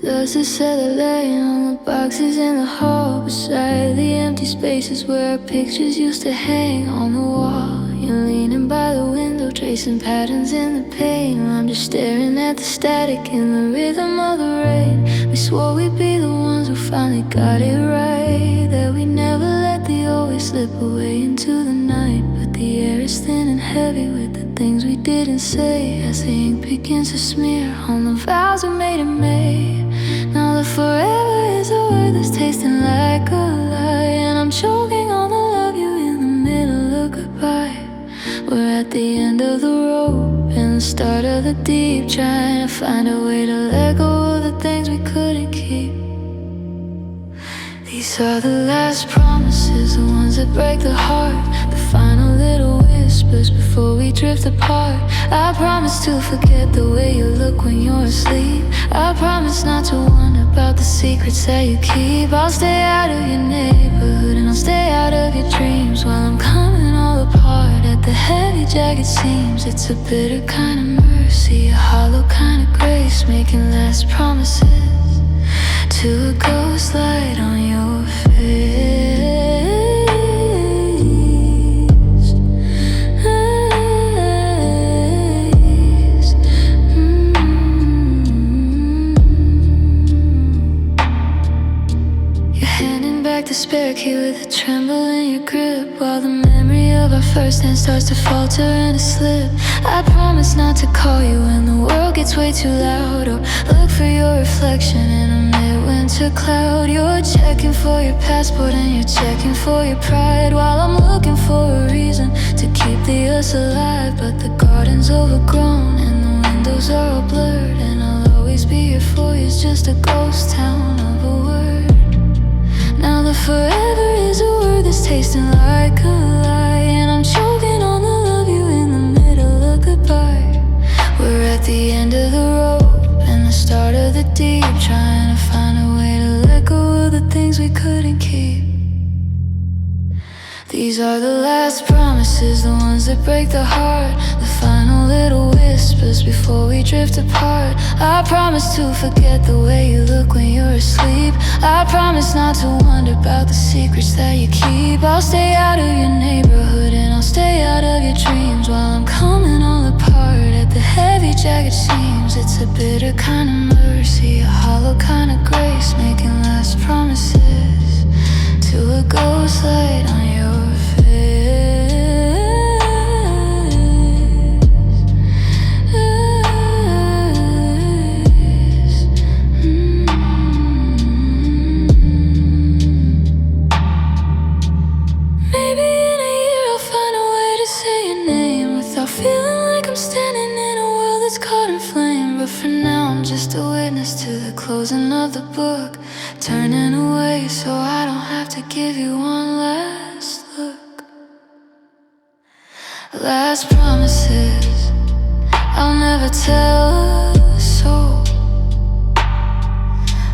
Dust is settling on the boxes in the hall, beside the empty spaces where our pictures used to hang on the wall. You're leaning by the window, tracing patterns in the paint. I'm just staring at the static in the rhythm of the rain. We swore we'd be the ones who finally got it right, that we never let the always slip away into the night. But the air is thin and heavy with the things we didn't say, as the ink begins to smear on the vows we made in May. Now the forever is a word that's tasting like a lie, and I'm choking on the love you in the middle of goodbye. We're at the end of the rope and the start of the deep, trying to find a way to let go of the things we couldn't keep. These are the last promises, the ones that break the heart, the final little whispers before we drift apart. I promise to forget the way you look when you're asleep. I promise not to wonder about the secrets that you keep. I'll stay out of your neighborhood and I'll stay out of your dreams while I'm coming all apart at the heavy jagged seams. It's a bitter kind of mercy, a hollow kind of grace, making last promises to a ghost light on your face. You're handing back the spare key with a tremble in your grip, while the memory of our first dance starts to falter and to slip. I promise not to call you when the world gets way too loud, or look for your reflection in a midwinter cloud. You're checking for your passport and you're checking for your pride, while I'm looking for a reason to keep the us alive. But the garden's overgrown and the windows are all blurred, and I'll always be here for you. It's just a ghost town of a word. Now the forever is a word that's tasting like a lie, and I'm choking on the love you in the middle of goodbye. We're at the end of the rope and the start of the deep, trying to find a way to let go of the things we couldn't keep. These are the last promises, the ones that break the heart, the final little whispers before we drift apart. I promise to forget the way you look when you're asleep. I promise not to wonder about the secrets that you keep. I'll stay out of your neighborhood and I'll stay out of your dreams while I'm coming all apart at the heavy jagged seams. It's a bitter kind of mercy, a hollow kind of grace, making last promises to a ghost light on your face. Maybe in a year I'll find a way to say your name without feeling like I'm standing in a world that's caught in flame. But for now I'm just a witness to the closing of the book, turning away so I don't have to give you one last look. Last promises I'll never tell a soul.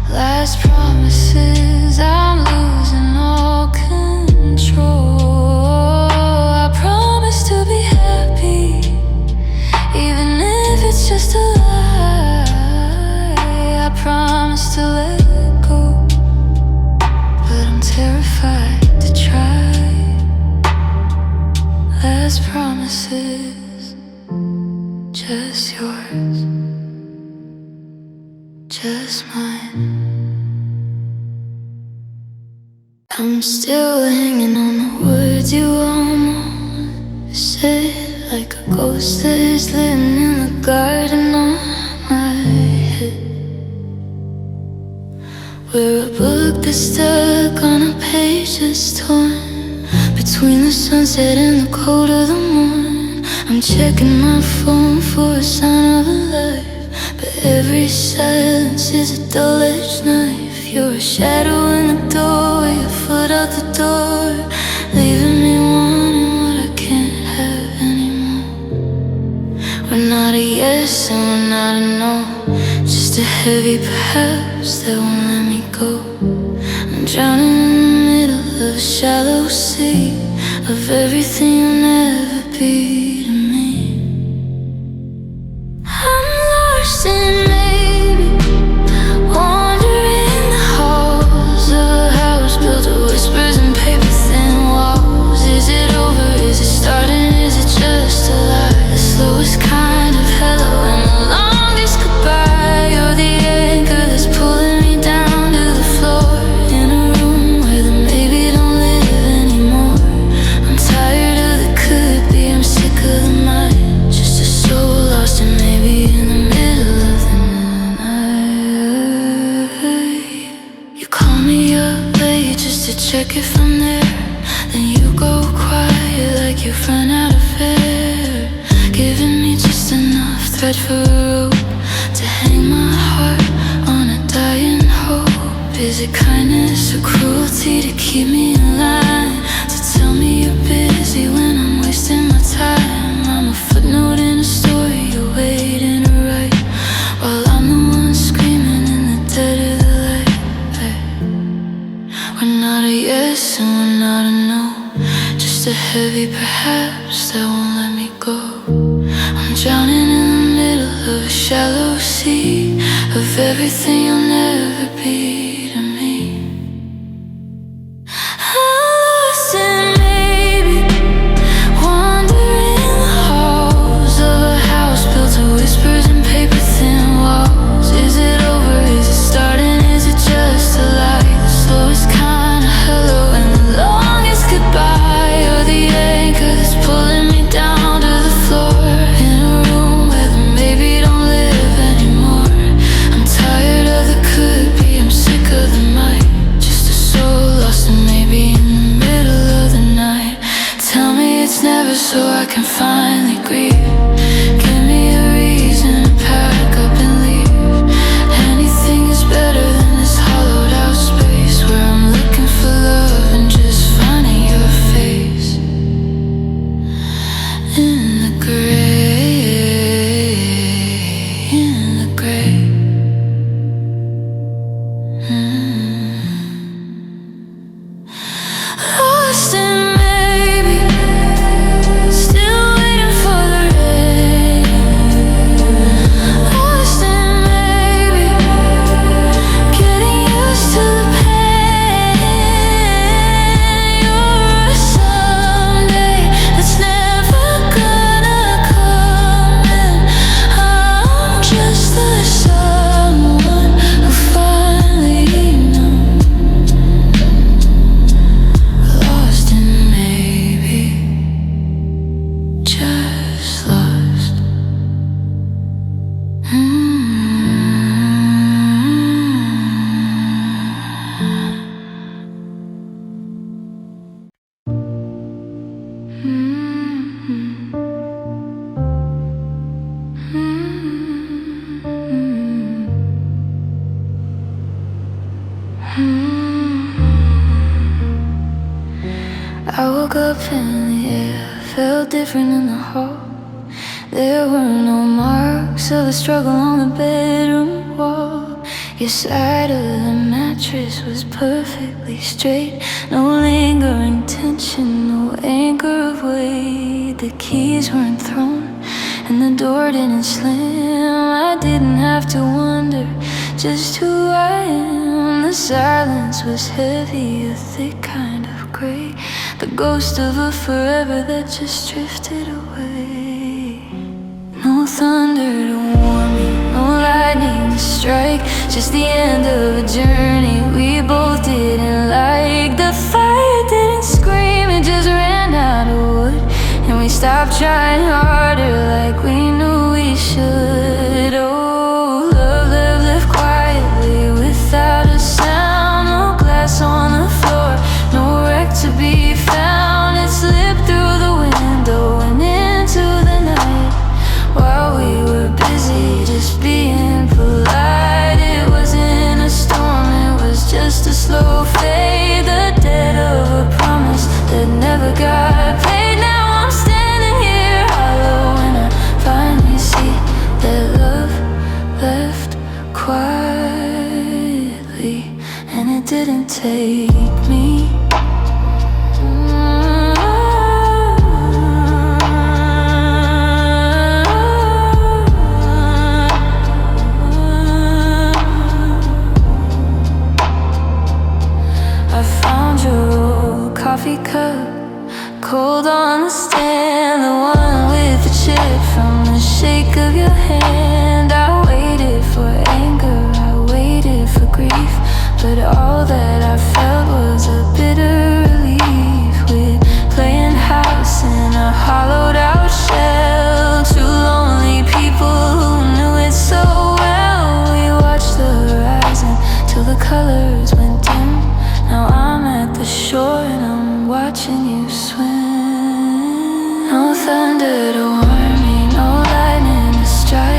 Last promises I'm losing all control. I promise to be happy, even if it's just a lie. I promise to let go, but I'm terrified to try. Last promises, just yours, just mine. I'm still hanging on the words you almost said, like a ghost that is living in the garden on my head. We're a book that's stuck on a page that's torn between the sunset and the cold of the morn. I'm checking my phone for a sign of a life, but every silence is a dull-edged knife. You're a shadow in the doorway, a foot out the door, leaving me wanting what I can't have anymore. We're not a yes and we're not a no, just a heavy perhaps that won't let me go. I'm drowning in the middle of a shallow sea of everything you'll never be to me. I'm lost in maybe, wandering the halls of a house built of whispers and paper-thin walls. Is it over? Is it starting? Is it just a lie? The slowest kind of hello and the longest goodbye. You're the anchor that's pulling me down to the floor, in a room where the maybe don't live anymore. I'm tired of the could be, I'm sick of thread for a rope to hang my heart on a dying hope. Is it kindness or cruelty to keep me in line? To tell me you're busy when I'm wasting my time. I'm a footnote in a story you're waiting to write, while I'm the one screaming in the dead of the light. We're not a yes and we're not a no, just a heavy perhaps that won't let me go. I'm drowning in the middle of a shallow sea of everything you'll never be to me. Lost in maybe, wandering the halls of a house built of whispers and paper-thin walls. Is it over? Is it starting? Is it just a lie? The slowest kind of hello and the longest goodbye, or the anchor that's pulling me down to the floor in a room where the maybe don't live anymore. I'm tired of the could be, I'm sick of the might. Just a soul lost and maybe in the middle of the night. Tell me it's never so I can finally grieve. Give me a reason to pack up and leave. Anything is better than this hollowed out space where I'm looking for love and just finding your face in the gray, in the gray. Lost in maybe, still waiting for the rain. Lost in maybe, getting used to the pain. You're a someday that's never gonna come, and I'm just the someone who finally knows. Lost in maybe, just lost. I woke up in the air, felt different in the hall. There were no marks of a struggle on the bedroom wall. Your side of the mattress was perfectly straight. No lingering tension, no anchor of weight. The keys weren't thrown and the door didn't slam. I didn't have to wonder just who I am. The silence was heavy, a thick kind of gray, the ghost of a forever that just drifted away. No thunder to warn me, no lightning to strike, just the end of a journey we both didn't like. The fire didn't scream, it just ran out of wood, and we stopped trying harder like we knew we should. Oh, love lived quietly without a sound. No glass on the floor, no wreck to be found. It slipped through the window and into the night while we were busy just being polite. It wasn't a storm, it was just a slow fade, the dead of a promise that never got paid. Now I'm standing here hollow and I finally see that love left quietly, and it didn't take me. I found your old coffee cup, cold on the stand, the one with the chip from the shake of your hand. I waited for anger, I waited for grief, but all that I felt was a bitter relief. We're playing house in a hollowed out shell, two lonely people who knew it so well. We watched the horizon till the colors went dim. Now I'm at the shore and I'm watching you swim. No thunder to warn me, no lightning to strike.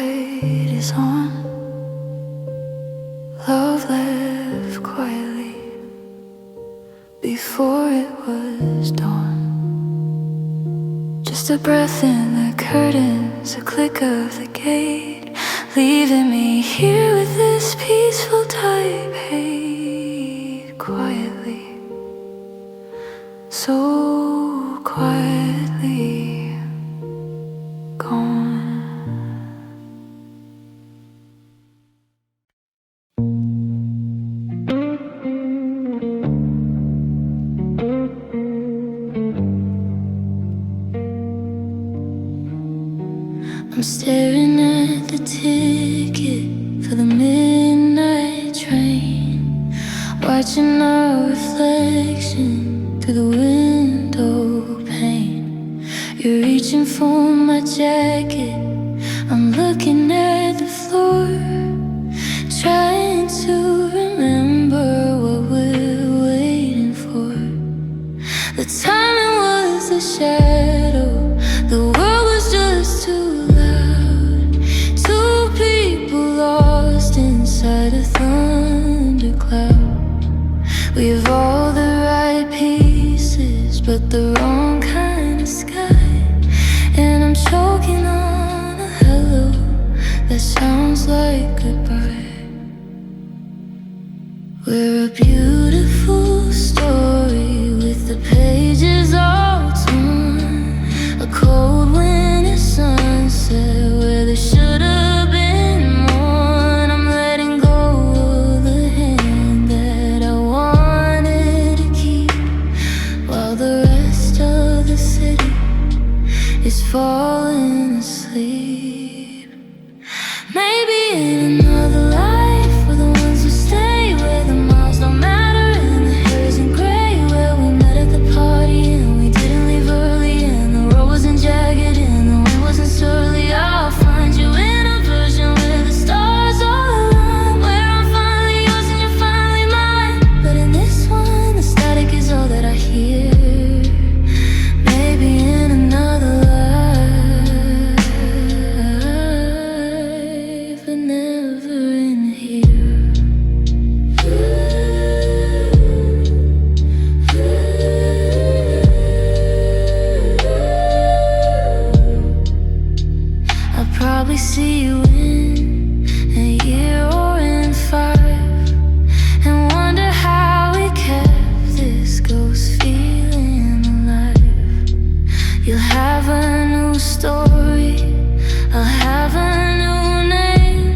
light is on. Love left quietly before it was dawn. Just a breath in the curtains, a click of the gate, leaving me here with this peaceful type hate. Quietly, so quietly gone. I'm staring at the ticket for the midnight train, watching our reflection through the window pane. You're reaching for my jacket, I'm looking at the floor, trying to remember what we're waiting for. The timing was a shadow, the world was just too loud. Two people lost inside a thundercloud. We have all the right pieces, but the wrong kind of sky. And I'm choking on a hello that sounds like goodbye. We're a beautiful story with the pages all torn. A cold winter sunset where there should have been more. I'm letting go of the hand that I wanted to keep, while the rest of the city is falling asleep. Maybe in another life we're the ones who stay, where the miles don't matter and the hair isn't gray, where we met at the party and we didn't leave early, and the road wasn't jagged and the wind wasn't surly. I'll find you in a version where the stars all align, where I'm finally yours and you're finally mine. But in this one, the static is all that I hear. Maybe in another life, but never in here. I'll probably see you in a year or in 5, and wonder how we kept this ghost feeling alive. You'll have a new story, I'll have a new name,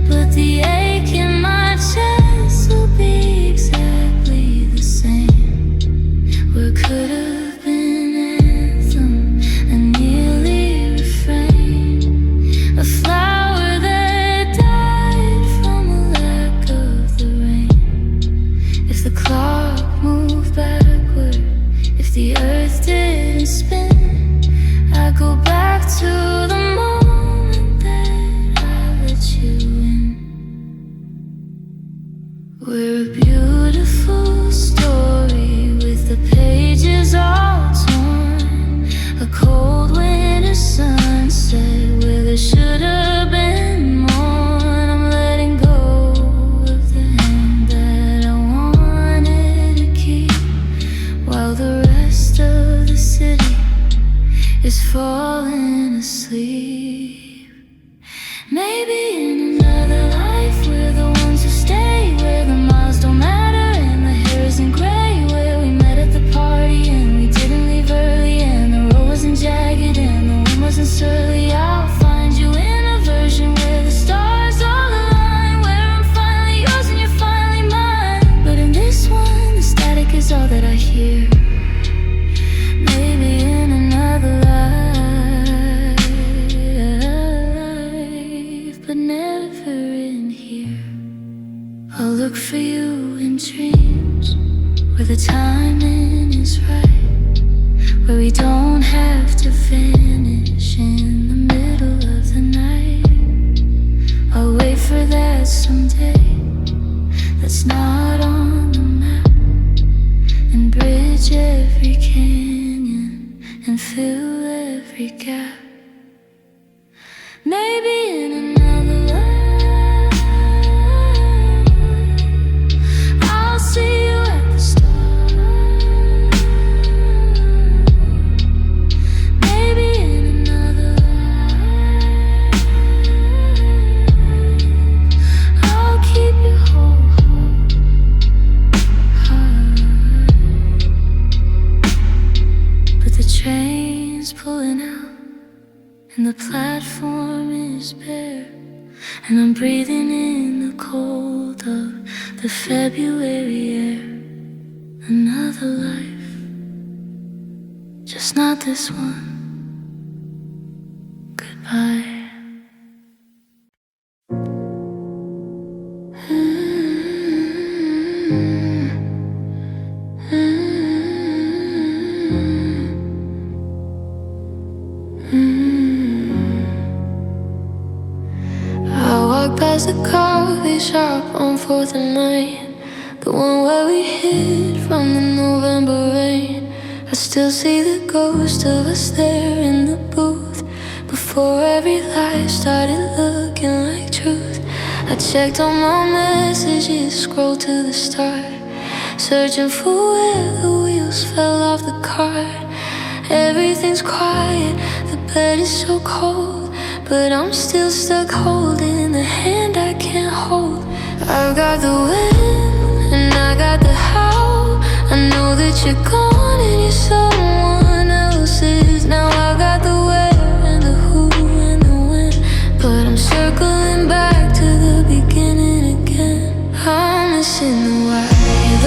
but the ache in my chest will be exactly the same. Where could have been anthem, a nearly refrain, a flower that died from a lack of the rain. If the clock moved backward, if the earth didn't spin, I'd go back to the moment that I let you in. We're a beautiful story with the pages all torn. A cold winter sunset where there should have been more. And I'm letting go of the hand that I wanted to keep, while the rest of the city is falling asleep. Maybe in another life we're the ones who stay, where the miles don't matter and the hair isn't gray, where we met at the party and we didn't leave early, and the road wasn't jagged and the wind wasn't surly. I'll find you in a version where the stars all align, where I'm finally yours and you're finally mine. But in this one, the static is all that I hear. Maybe in another life, but never in here. I'll look for you in dreams, where the timing is right, where we don't have to vanish in the middle of the night. I'll wait for that someday that's not on the map, and bridge every canyon and fill every gap. Maybe in and I'm breathing in the cold of the February air. Another life, just not this one. Goodbye. Past the coffee shop on 4th and Main, the one where we hid from the November rain. I still see the ghost of us there in the booth, before every lie started looking like truth. I checked all my messages, scrolled to the start, searching for where the wheels fell off the cart. Everything's quiet, the bed is so cold, but I'm still stuck holding the hand I can't hold. I've got the when and I got the how. I know that you're gone and you're someone else's. Now I got the where and the who and the when, but I'm circling back to the beginning again. I'm missing the why,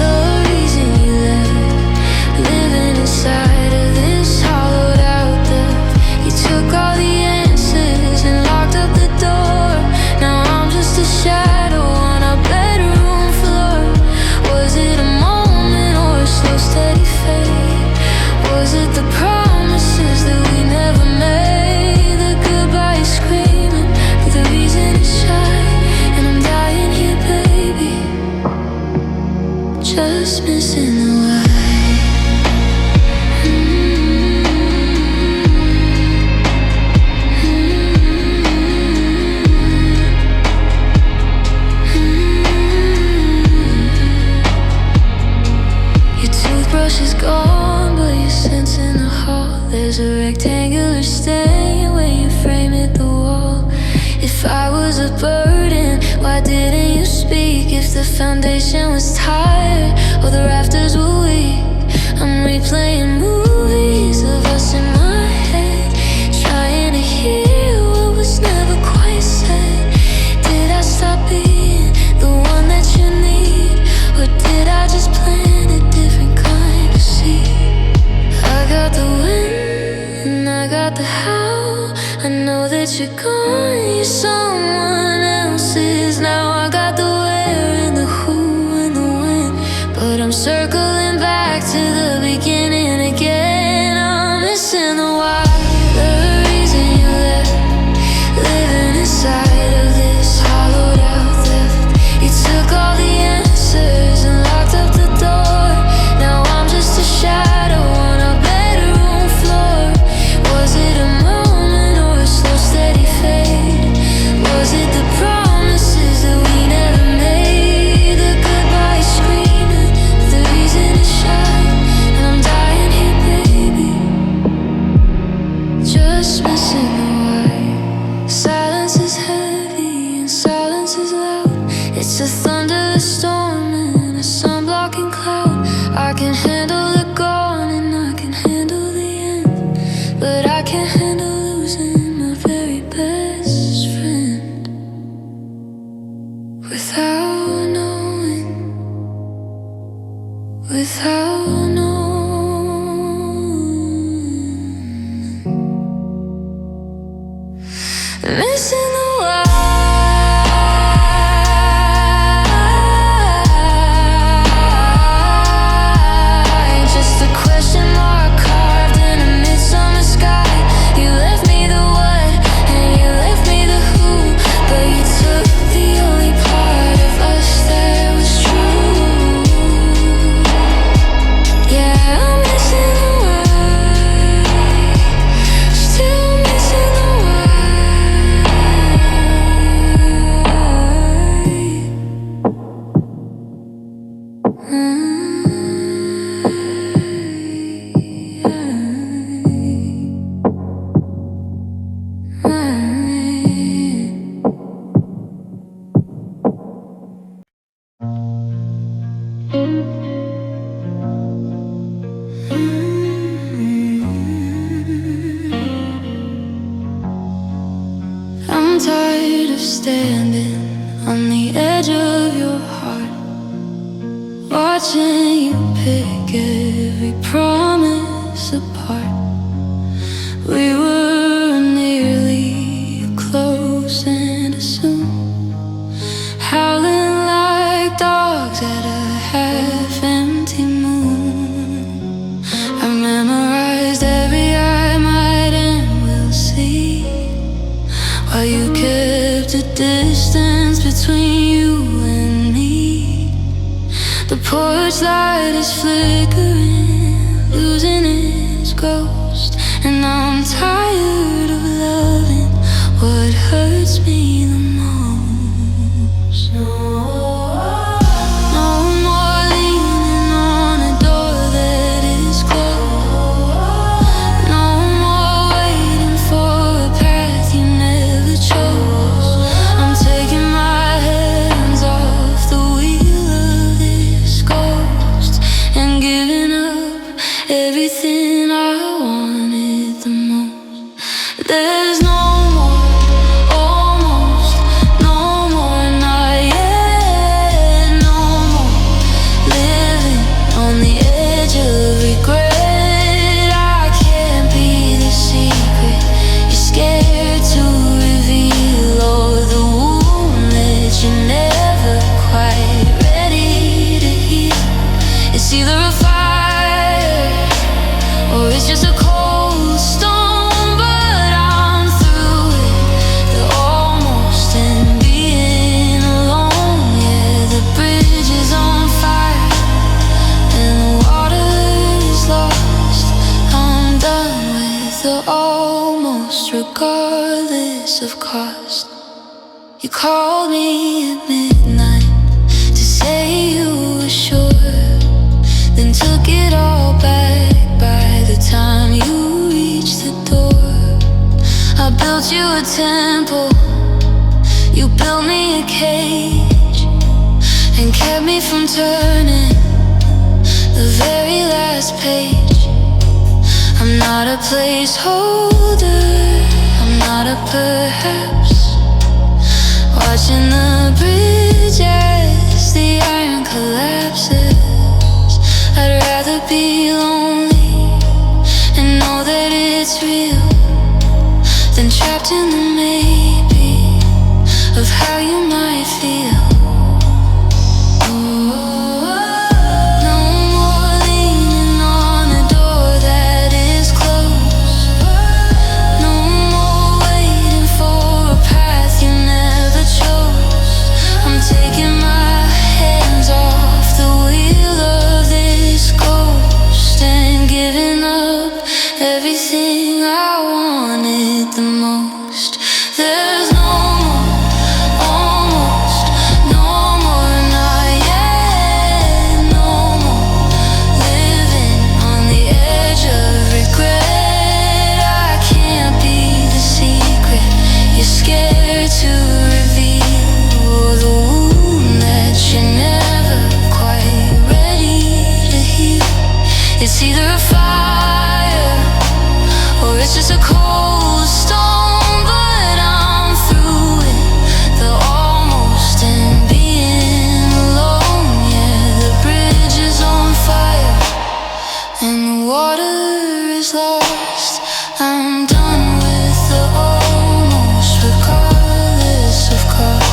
the reason you left, living inside of this hollowed out depth. You took all the answers and locked up the door. Now I'm just a shadow on our bedroom floor. Was it a moment or a slow steady fade? Was it the promises that we never made? The goodbye is screaming, but the reason is shy, and I'm dying here, baby, just missing the why. Is gone, but your scent's in the hall. There's a rectangular stain where you frame it the wall. If I was a burden, why didn't you speak? If the foundation was tired or the rafters were weak, I'm replaying movies of us in my head, trying to hear what was never quite said. Did I stop being the one that you need, or did I just plan a different kind of seed? I got the when and I got the how. I know that you're gone, you're someone else's. Now I got the where and the who and the when, but I'm circling back to the beginning again. I'm missing the why, the reason you left, living inside of this hollowed out theft. You took all the answers and locked up the door. Now I'm just a shadow on a bedroom floor. Was it a moment or a slow steady fade? on the edge of your heart, watching you pick every promise apart. We were nearly close and assumed, howling like dogs at a half-empty moon. I memorized every I might and will see, while you kept a distance between you and me. The porch light is flickering, losing its ghost, and I'm tired of loving what hurts me the most. No more leaning on a door that is closed. No more waiting for a path you never chose. I'm taking my hands off the wheel of this ghost and giving up everything I wanted the most. There's no more, almost, no more, not yet, no more living on the edge of regret. I can't be the secret you're scared to reveal, or the wound that you're never quite ready to heal. It's either a fire or it's just a cold stone, but I'm through it, the almost and being alone. Yeah, the bridge is on fire and the water is lost. I'm done with the almost, regardless of cost. You called me at midnight to say you were sure, then took it all back by the time you reached the door. I built you a temple, you built me a cage, and kept me from turning the very last page. I'm not a placeholder, I'm not a perhaps, watching the bridge as the iron collapses. I'd rather be lonely and know that it's real than trapped in the maybe of how you might feel. No more leaning on a door that is closed. No more waiting for a path you never chose. I'm taking my hands off the wheel of this ghost and giving up everything I wanted the most. There's no more, almost, no more, not yet, no more living on the edge of regret. I can't be the secret you're scared to reveal, or the wound that you're never quite ready to heal. It's either a fire or it's just a cold stone, but I'm through it, the almost and being alone. Yeah, the bridge is on fire and the water is lost. I'm done with the almost, regardless of cost.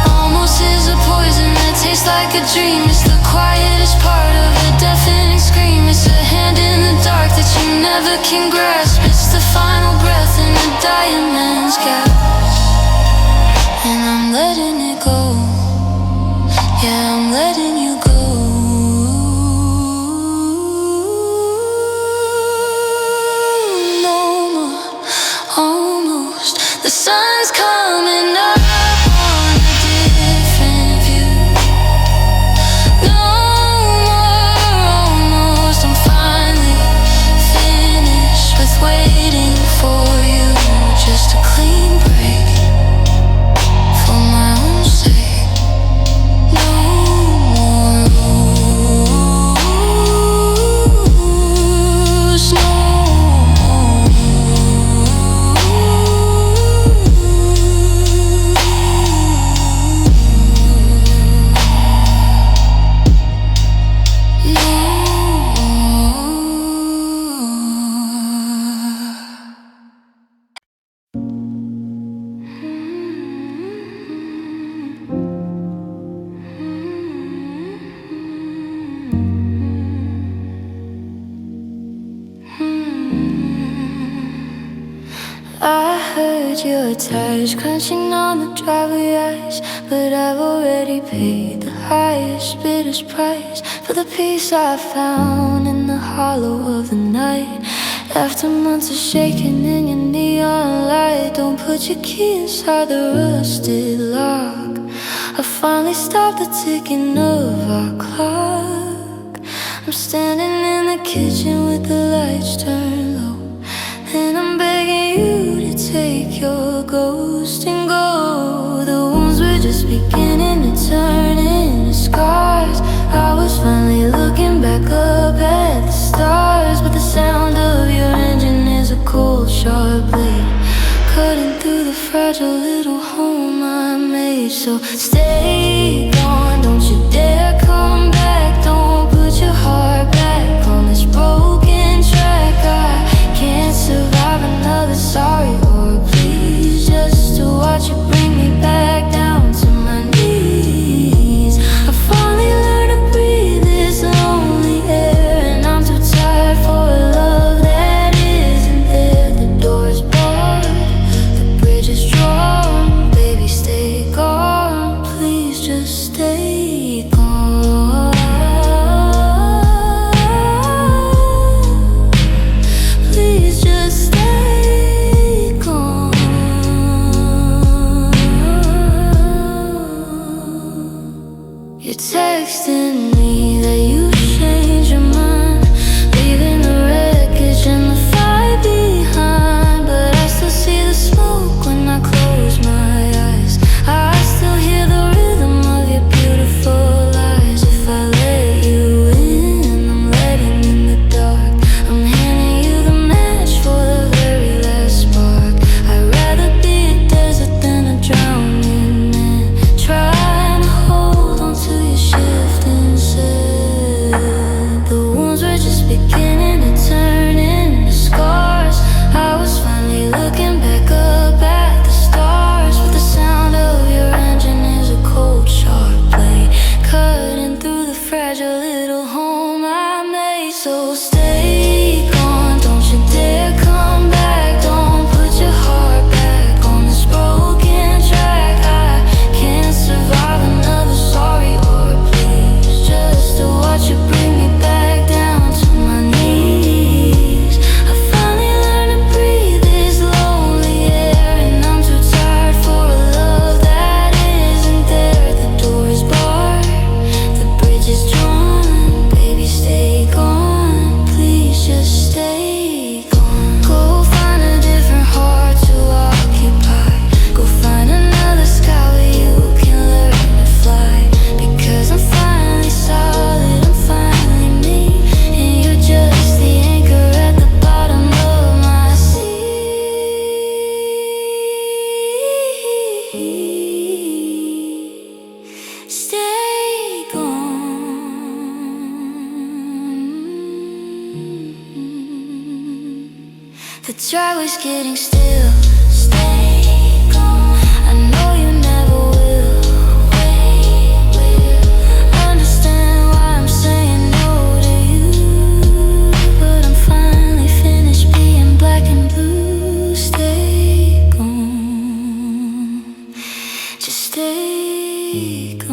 Almost is a poison that tastes like a dream. It's the quietest part of a deafening scream. It's a hand in the dark that you never can grasp. It's the final breath in a dying man's gasp. And I'm letting it go. Yeah, I'm letting you go. No more, almost. The sun's coming up on a different view. No more, almost. I'm finally finished with waiting for you. Just a clean break. that you're attached, crunching on the driveway ice. But I've already paid the highest bidder's price for the peace I found in the hollow of the night. After months of shaking in your neon light, don't put your key inside the rusted lock. I finally stopped the ticking of our clock. I'm standing in the kitchen with the lights turned low, and I'm begging you to take your ghost and go. The wounds were just beginning to turn into scars. I was finally looking back up at the stars, but the sound of your engine is a cold, sharp blade cutting through the fragile little home I made. So stay gone, don't you dare come back. Don't put your heart back on this broken track. I can't survive another sorry or a please, just to watch you bring me back down to my knees. I finally learned to breathe this lonely air, and I'm too tired for a love that isn't there. The door's barred, the bridge is drawn. Baby, stay gone, please just stay gone. Please just stay gone. You're texting me that you changed your mind, leaving the wreckage and the fight behind. But I still see the smoke when I close my eyes. I still hear the rhythm of your beautiful lies. If I let you in, I'm letting in the dark. I'm handing you the match for the very last spark. I'd rather be a desert than a drowning man, trying to hold on to your shifting sand. The wounds were just beginning to turn into scars. I was finally looking back up at the stars, but the sound of your engine is a cold, sharp blade cutting through the fragile little home I made. So stay gone, don't you dare come back. Don't put your heart back on this broken track. I can't survive another sorry or a please, just to watch you bring me back down to my knees. I finally learned to breathe this lonely air, and I'm too tired for a love that isn't there. The door is barred, the bridge is drawn. Baby, stay gone, please just stay gone. Go find a different heart to occupy. Go find another sky where you can learn to fly. Because I'm finally solid, I'm finally me, and you're just the anchor at the bottom of my sea. Stay gone. The driveway's getting still. Stay gone. I know you never will. Understand why I'm saying no to you, but I'm finally finished being black and blue. Stay gone. Just stay gone.